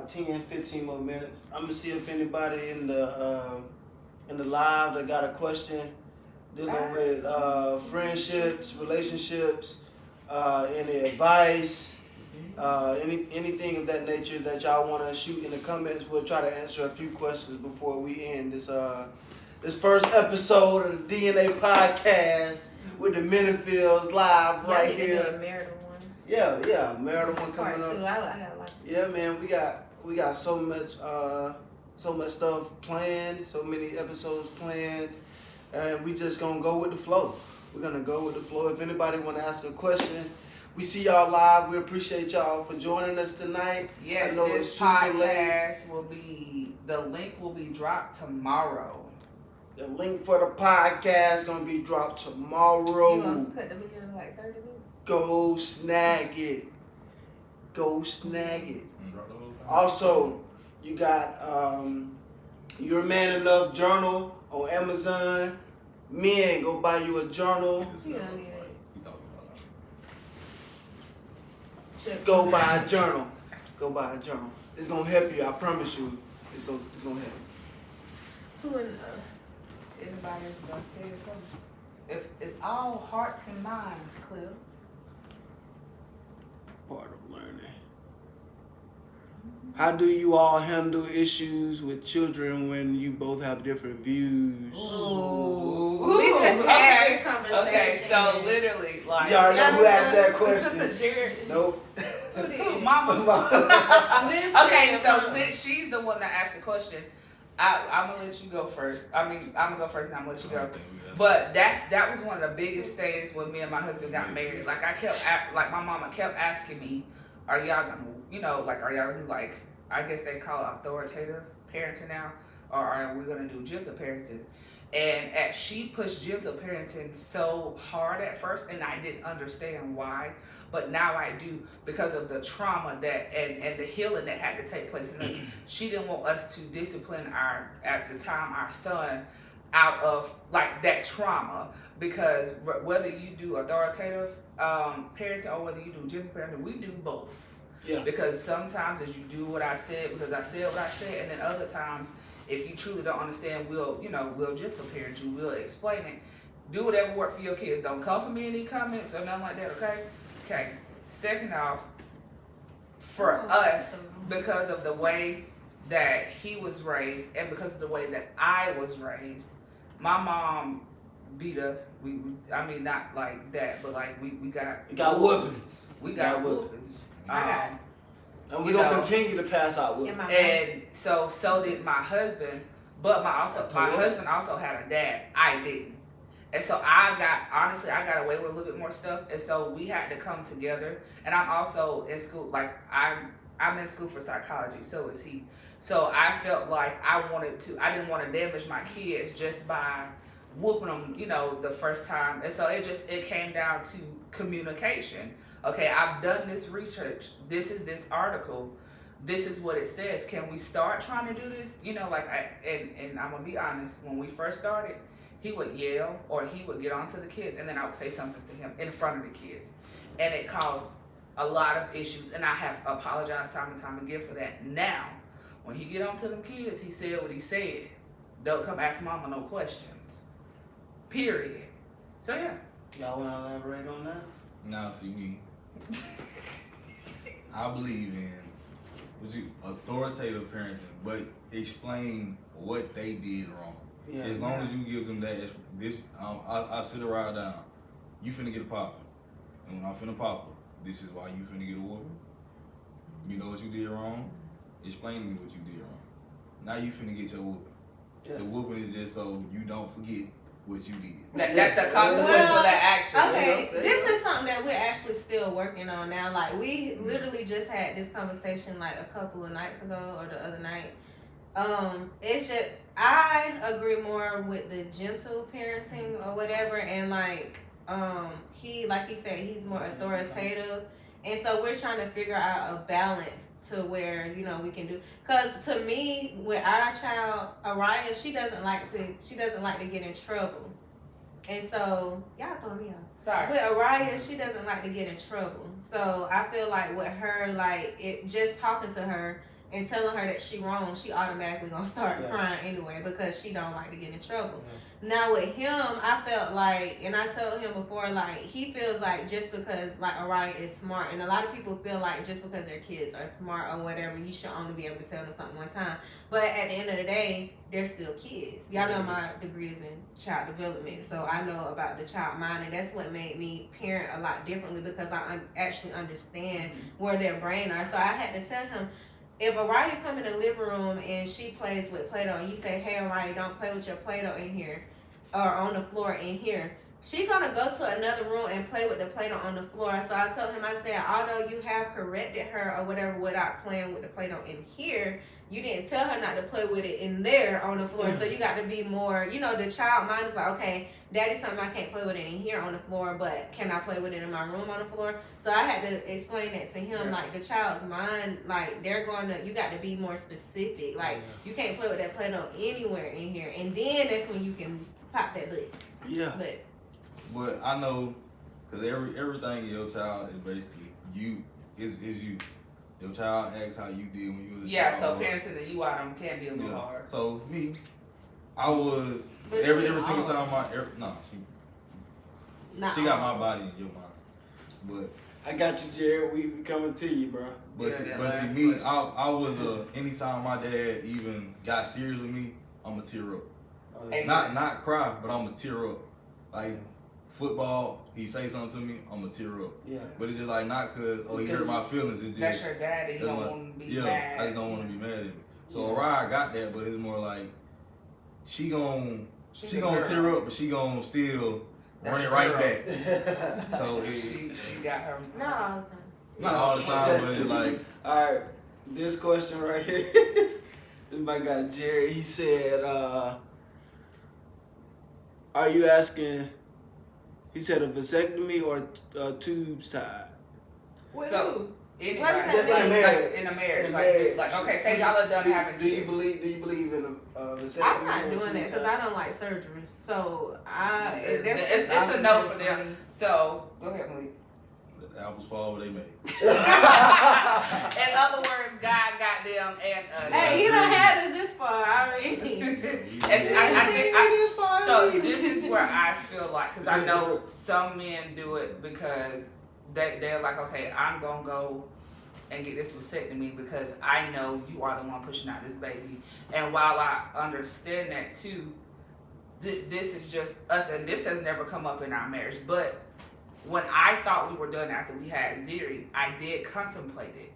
10, 15 more minutes. I'm gonna see if anybody in the live that got a question dealing with friendships, relationships, any advice, anything of that nature that y'all want to shoot in the comments. We'll try to answer a few questions before we end this first episode of the DNA podcast with the Minifields live right here. Marital one. Yeah, marital one coming Part up. two. I got like. Yeah, man, we got so much stuff planned, so many episodes planned, and we just gonna go with the flow. We're gonna go with the flow. If anybody want to ask a question, we see y'all live. We appreciate y'all for joining us tonight. Yes, this podcast the link will be dropped tomorrow. The link for the podcast gonna be dropped tomorrow. You gonna cut the video in like 30 minutes? Go snag it. Go snag it. Also, you got Your Man Enough journal on Amazon. Men, go buy you a journal. You don't need it. Go buy a journal. Go buy a journal. It's gonna help you. I promise you. It's gonna help you. Who in Anybody gonna say something? If it's all hearts and minds, Cliff. Part of learning. How do you all handle issues with children when you both have different views? Ooh. We just had this conversation. Okay, so literally, like, You already know who asked that question. Jared. Nope. Who did? Mama. Listen, Okay, so Mama. since she's the one that asked the question, I'm gonna let you go first. I mean, I'm gonna go first, and I'm gonna let you go. But that was one of the biggest things when me and my husband got married. Like like my mama kept asking me, "Are y'all gonna, like, are y'all gonna do, like, I guess they call it authoritative parenting now, or are we gonna do gentle parenting?" And she pushed gentle parenting so hard at first, and I didn't understand why. But now I do, because of the trauma that and the healing that had to take place in us. She didn't want us to discipline at the time, our son out of like that trauma, because whether you do authoritative parenting or whether you do gentle parenting, we do both. Yeah. Because sometimes as you do what I said because I said what I said, and then other times if you truly don't understand, we'll gentle parent you, we'll explain it. Do whatever works for your kids. Don't come for me any comments or nothing like that, okay? Okay. Second off, for us, because of the way that he was raised and because of the way that I was raised, my mom beat us. I mean, not like that, but like we got whoopings. We got whoopings. And we're going to continue to pass out whoopings. And so did my husband, but my husband also had a dad. I didn't. And so I got away with a little bit more stuff. And so we had to come together. And I'm also in school, like I'm in school for psychology, so is he. So I felt like I didn't want to damage my kids just by whooping them, the first time. And so it came down to communication. Okay, I've done this research. This is this article. This is what it says. Can we start trying to do this? And I'm gonna be honest, when we first started, he would yell or he would get onto the kids, and then I would say something to him in front of the kids. And it caused a lot of issues, and I have apologized time and time again for that. Now, when he get onto them kids, he said what he said. Don't come ask mama no questions. Period. So yeah. Y'all want to elaborate on that? Now, see me. I believe in authoritative parenting, but explain what they did wrong. Yeah, as long as you give them that, I sit her right down. You finna get a popper, and when I finna popper, this is why you finna get a whooping. You know what you did wrong. Explain to me what you did wrong. Now you finna get your whooping. Yeah. The whooping is just so you don't forget what you did. That's the consequence of that action. Okay, this is something that we're actually still working on now. Like, we literally just had this conversation like a couple of nights ago or the other night. It's just, I agree more with the gentle parenting or whatever, and like he said, he's more authoritative, and so we're trying to figure out a balance to where we can do. Because to me, with our child Araya, she doesn't like to get in trouble, and so y'all throwing me off. Sorry. With Araya, she doesn't like to get in trouble, so I feel like with her, like it just talking to her and telling her that she wrong, she automatically gonna start crying anyway because she don't like to get in trouble. Now with him, I felt like, and I told him before, like he feels like just because like Araya is smart, and a lot of people feel like just because their kids are smart or whatever, you should only be able to tell them something one time. But at the end of the day, they're still kids. Y'all know my degree is in child development, so I know about the child mind, and that's what made me parent a lot differently because I actually understand where their brain are. So I had to tell him, if Araya come in the living room and she plays with Play-Doh and you say, hey Araya, don't play with your Play-Doh in here or on the floor in here, she gonna go to another room and play with the Play-Doh on the floor. So I told him, I said, although you have corrected her or whatever without playing with the Play-Doh in here, you didn't tell her not to play with it in there on the floor. So you got to be more, the child mind is like, okay, daddy told me I can't play with it in here on the floor, but can I play with it in my room on the floor? So I had to explain that to him, like the child's mind, like you got to be more specific. Like you can't play with that Play-Doh anywhere in here. And then that's when you can pop that butt. Yeah. But I know, because everything in your child is basically you. Your child asks how you did when you was a child. So parenting the you out can be a little hard. So me, I was But every she single old. time she got my body in your mind, I got you, Jared. We coming to you, bro. but see me, I was anytime my dad even got serious with me, I'ma tear up. Not cry, but I'ma tear up. Like football, he say something to me, I'ma tear up. Yeah. But it's just like not cause he hurt my feelings. It's just That's your daddy. You don't want to be mad. I just don't want to be mad at me. So Araya got that, but it's more like she gon' tear up, but she gon' still run it right back. So she got her. Not all the time. Not all the time, but it's like. All right, this question right here. This my guy Jerry. He said, "Are you asking?" He said a vasectomy or tubes tied. So anybody What is that? in a marriage, like okay, say y'all are done having kids. Do you believe in a vasectomy? I'm not doing that because I don't like surgeries. So it's a no for them. So go ahead, Malik. The apples fall where they may. In other words, God got them and Hey, you done had us this far. I mean, so this is where I feel like, because I know some men do it because they're like, okay, I'm gonna go and get this vasectomy because I know you are the one pushing out this baby. And while I understand that too, this is just us, and this has never come up in our marriage. But when I thought we were done after we had Ziri, I did contemplate it.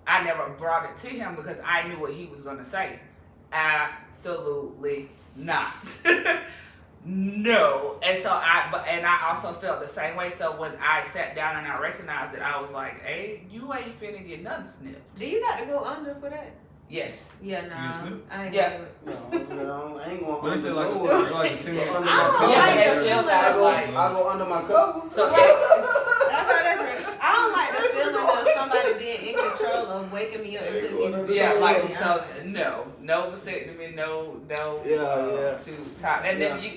I never brought it to him because I knew what he was going to say. Absolutely not. No. And so I also felt the same way. So when I sat down and I recognized it, I was like, hey, you ain't finna get nothing snipped. do you got to go under for that? Yes. Yeah, nah. I ain't Yeah. gonna do it. No, I ain't going. But it's like a 10 under I my don't cover. like it's the still feeling that, of like- I go under my cover. So That's how that's right. I don't like the feeling of somebody being in control of waking me up and putting me yeah, like Yeah. so no vasectomy, no Yeah. tubes top. And then you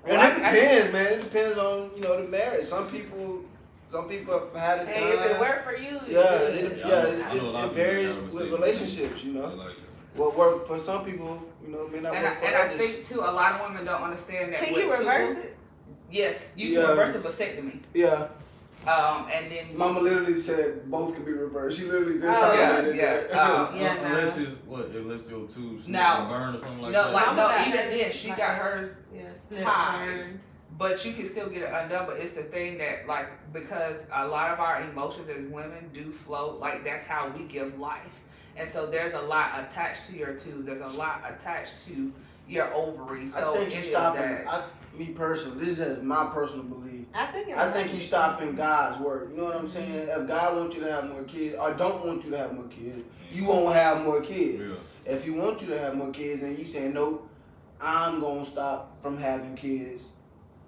And it depends, man. It depends on the marriage. Some people have had it. Hey, if it worked for you, It varies with relationships. Like, What worked for some people, may not and work for I others. think too, a lot of women don't understand that. can you reverse it? Yes, you can reverse a vasectomy. Yeah. And then Mama literally said both can be reversed. She literally just Oh, talked yeah, about it. yeah. unless it's unless your tubes Now- burn or something like no, that. like Mama no, got even hers then she like got that. hers Yeah, snip, tied. burn. But you can still get it undone. But it's the thing that, like, because a lot of our emotions as women do float, like, that's how we give life. And so there's a lot attached to your tubes. There's a lot attached to your ovaries. So I think you any of stopping. that. Me personally, this is just my personal belief. I think you stopping God's work. You know what I'm saying? If God wants you to have more kids, or don't want you to have more kids, you won't have more kids. Yeah. If He wants you to have more kids, and you saying nope, I'm gonna stop from having kids,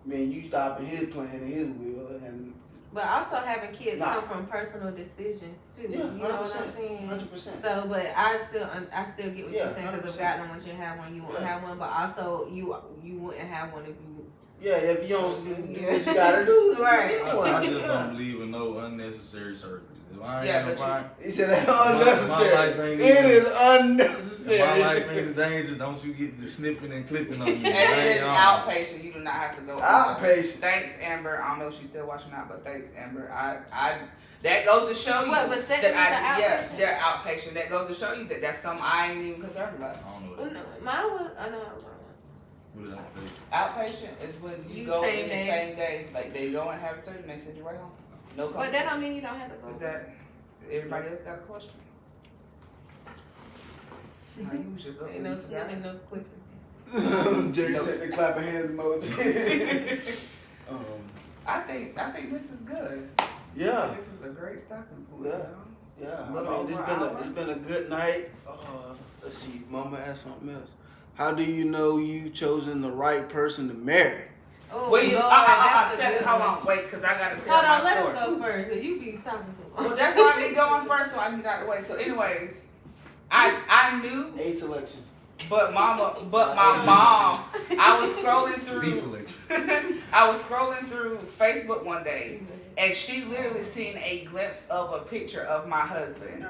then you stopping His plan and His will, and But also having kids Nah. come from personal decisions too. Yeah, you know what 100%, I'm saying? 100%. So, but I still get what Yeah, you're saying because if 100%. God don't want you to have one, you won't have one. But also, you wouldn't have one if you. yeah, if you don't do what you gotta do, Right. I just don't believe in no unnecessary surgeries. If I ain't fine, He said that's unnecessary. My life ain't It even- is if unnecessary. my life ain't in danger, don't you get the snipping and clipping on me. And it is outpatient. You do not have to go. Outpatient. Thanks, Amber. I don't know if she's still watching out, but thanks, Amber. I that goes to show you What, but that second outpatient? they're outpatient. That goes to show you that that's something I ain't even concerned about. I don't know Well, what no, that mine was. I know. what is that? Outpatient is when you You go same in the day. same day. Like they go and have surgery, and they send you right home. No. But that don't mean you don't have to go. Is that everybody else got a question? No, you was just up Ain't there, no you forgot. snipping, no clipping. Jerry said the clapping hands emoji. I think this is good. Yeah. This is a great stopping point. Yeah. you know? Yeah, Little I mean, over an hour. it's been a good night. Let's see, Mama asked something else. How do you know you've chosen the right person to marry? Oh, Well, you, Lord, that's a Seth, good hold one. on, wait, because I gotta tell Hold my on, let story. him go first, because you be talking too long. Well, that's why I be going first, so I can get out of the way. So, anyways, I knew, A selection. but my mom, I was scrolling B through. selection. I was scrolling through Facebook one day, and she literally seen a glimpse of a picture of my husband.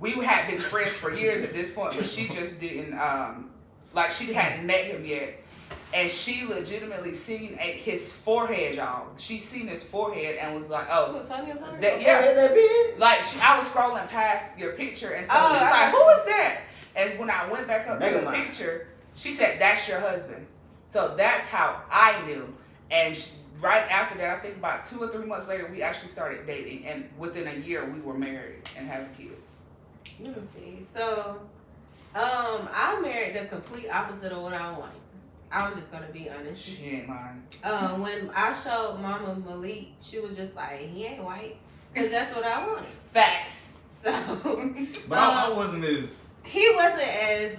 We had been friends for years at this point, but she just didn't Like she hadn't met him yet. And she legitimately seen his forehead, y'all. She seen his forehead and was like, "Oh, yeah." That big? Like I was scrolling past your picture, and so she was like, "Who is that?" And when I went back up to the picture, she said, "That's your husband." So that's how I knew. And right after that, I think about 2 or 3 months later, we actually started dating, and within a year, we were married and having kids. Let me see. So, I married the complete opposite of what I wanted. I was just gonna be honest. She ain't lying. When I showed Mama Malik, she was just like, he ain't white, because that's what I wanted. Facts. So, but I wasn't as. He wasn't as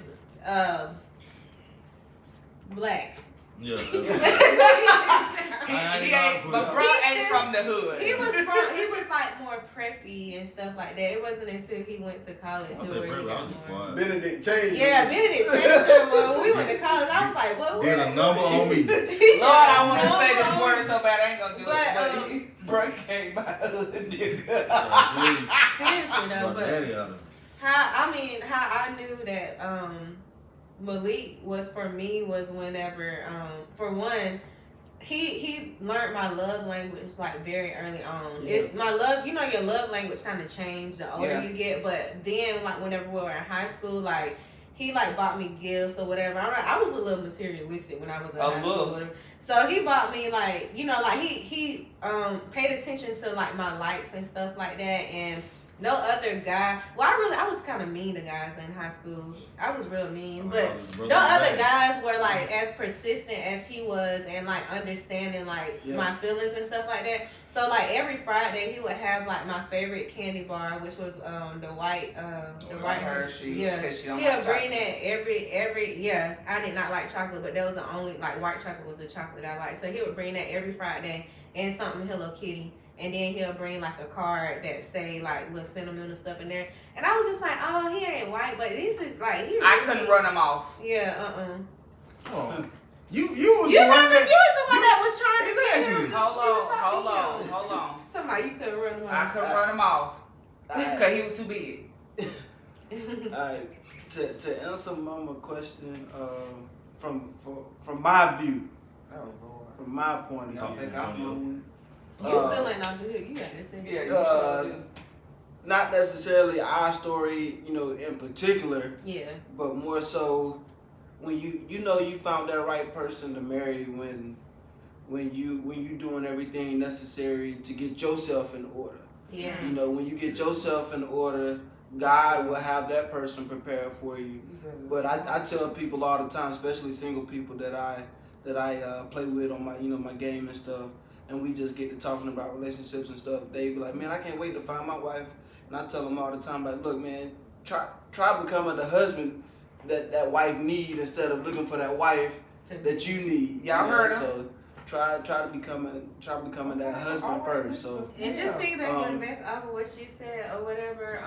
black. Yeah. He ain't, but bro ain't from the hood. He was like more preppy and stuff like that. It wasn't until he went to college where he got more. Benedict changed. Yeah, Benedict changed him. When we went to college, I was like, what? Did a number on me. Lord, I want to say this word so bad I ain't gonna do it. But bro came by hood nigga. Seriously though, but how I knew that Malik was for me was whenever for one, he learned my love language like very early on. Yeah. It's my love, you know, your love language kind of changed the older you get, but then like whenever we were in high school, like he like bought me gifts or whatever. I was a little materialistic when I was in high school with him. So he bought me like, you know, like he paid attention to like my likes and stuff like that. And no other guy. Well, I was kind of mean to guys in high school. I was real mean, but no other guys were like as persistent as he was and like understanding like my feelings and stuff like that. So like every Friday he would have like my favorite candy bar, which was the white Hershey. Yeah, he'll bring that every. Yeah, I did not like chocolate, but that was the only like white chocolate was the chocolate I liked. So he would bring that every Friday and something Hello Kitty. And then he'll bring like a card that say like little sentimental stuff in there. And I was just like, oh, he ain't white, but this is like he really, I couldn't run him off. Yeah, Oh. You was the one that was trying to get him. Hold on. Somebody you couldn't run him off. I couldn't run him off. Because he was too big. Alright. To answer Mama's question, from my view. Oh Lord. From my point of view. You still ain't on the hood. You understand? Yeah, not necessarily our story, you know, in particular. Yeah. But more so when you found that right person to marry when you doing everything necessary to get yourself in order. Yeah. You know, when you get yourself in order, God will have that person prepared for you. But I tell people all the time, especially single people that I play with on my my game and stuff. And we just get to talking about relationships and stuff. They be like, man, I can't wait to find my wife. And I tell them all the time, like, look, man, try becoming the husband that wife need instead of looking for that wife that you need. Y'all heard him. So try becoming that husband first. So and just piggybacking back off of what she said or whatever.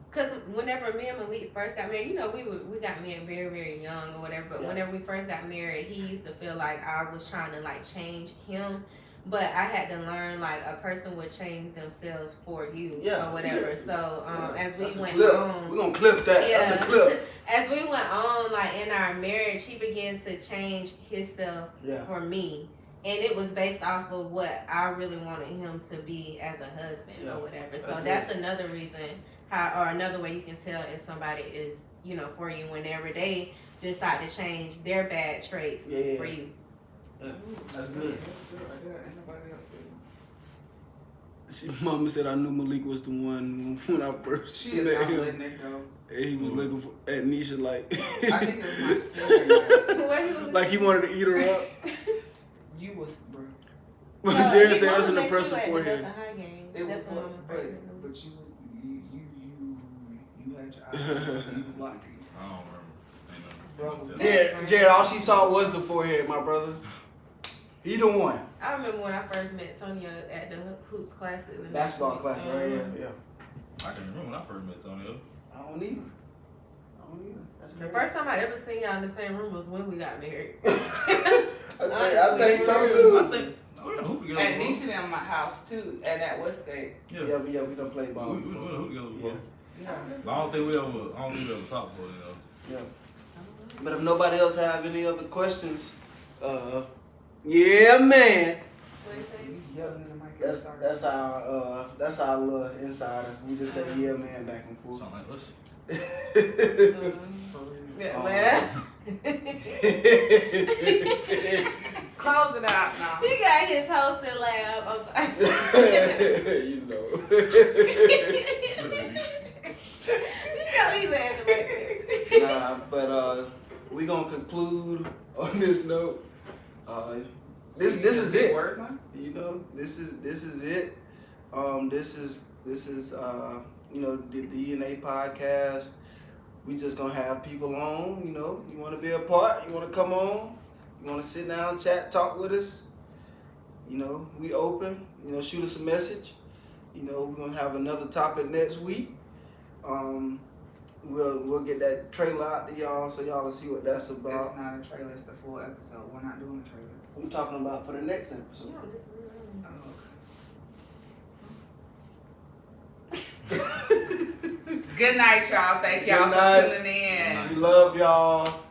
Because whenever me and Malik first got married, you know, we got married very, very young or whatever. But whenever we first got married, he used to feel like I was trying to like change him. But I had to learn like a person would change themselves for you or whatever. So as we went on, we're gonna clip that. Yeah. That's a clip. As we went on, like in our marriage, he began to change himself for me. And it was based off of what I really wanted him to be as a husband or whatever. So that's another reason or another way you can tell if somebody is, you know, for you whenever they decide to change their bad traits for you. Yeah, that's good. Anybody else? Mama said I knew Malik was the one when I first met him. And he was looking at Nisha like. I think it was my sister. Like he wanted to eat her up. You was, bro. But Jared said that's an impressive forehead. That's when Mama first met him. But you had your eyes. You was like, I don't remember. Jared, all she saw was the forehead, my brother. He the one. I remember when I first met Tonio at the hoops classes. Basketball class, right? Yeah. I can remember when I first met Tonio. I don't either. The first time I ever seen y'all in the same room was when we got married. I think so too. And Niecy in my house too, and at Westgate. Yeah, we done played ball. We hooped together before. But I don't think we ever talked about it though. Yeah. But if nobody else have any other questions, yeah, man. That's our little insider. We just say yeah, man, back and forth. Sound like us. Close it out now. He got his hosting lab. I'm sorry. You know. You got me laughing like that. Nah, but we gonna conclude on this note. This is it. Words, man? You know, this is it. This is you know, the DNA podcast. We just gonna have people on. You know, you want to be a part, you want to come on, you want to sit down, chat, talk with us. You know, we open. You know, shoot us a message. You know, we're gonna have another topic next week. We'll get that trailer out to y'all so y'all will see what that's about. It's not a trailer, it's the full episode. We're not doing a trailer. I'm talking about for the next episode. Good night, y'all. Thank y'all for tuning in. We love y'all.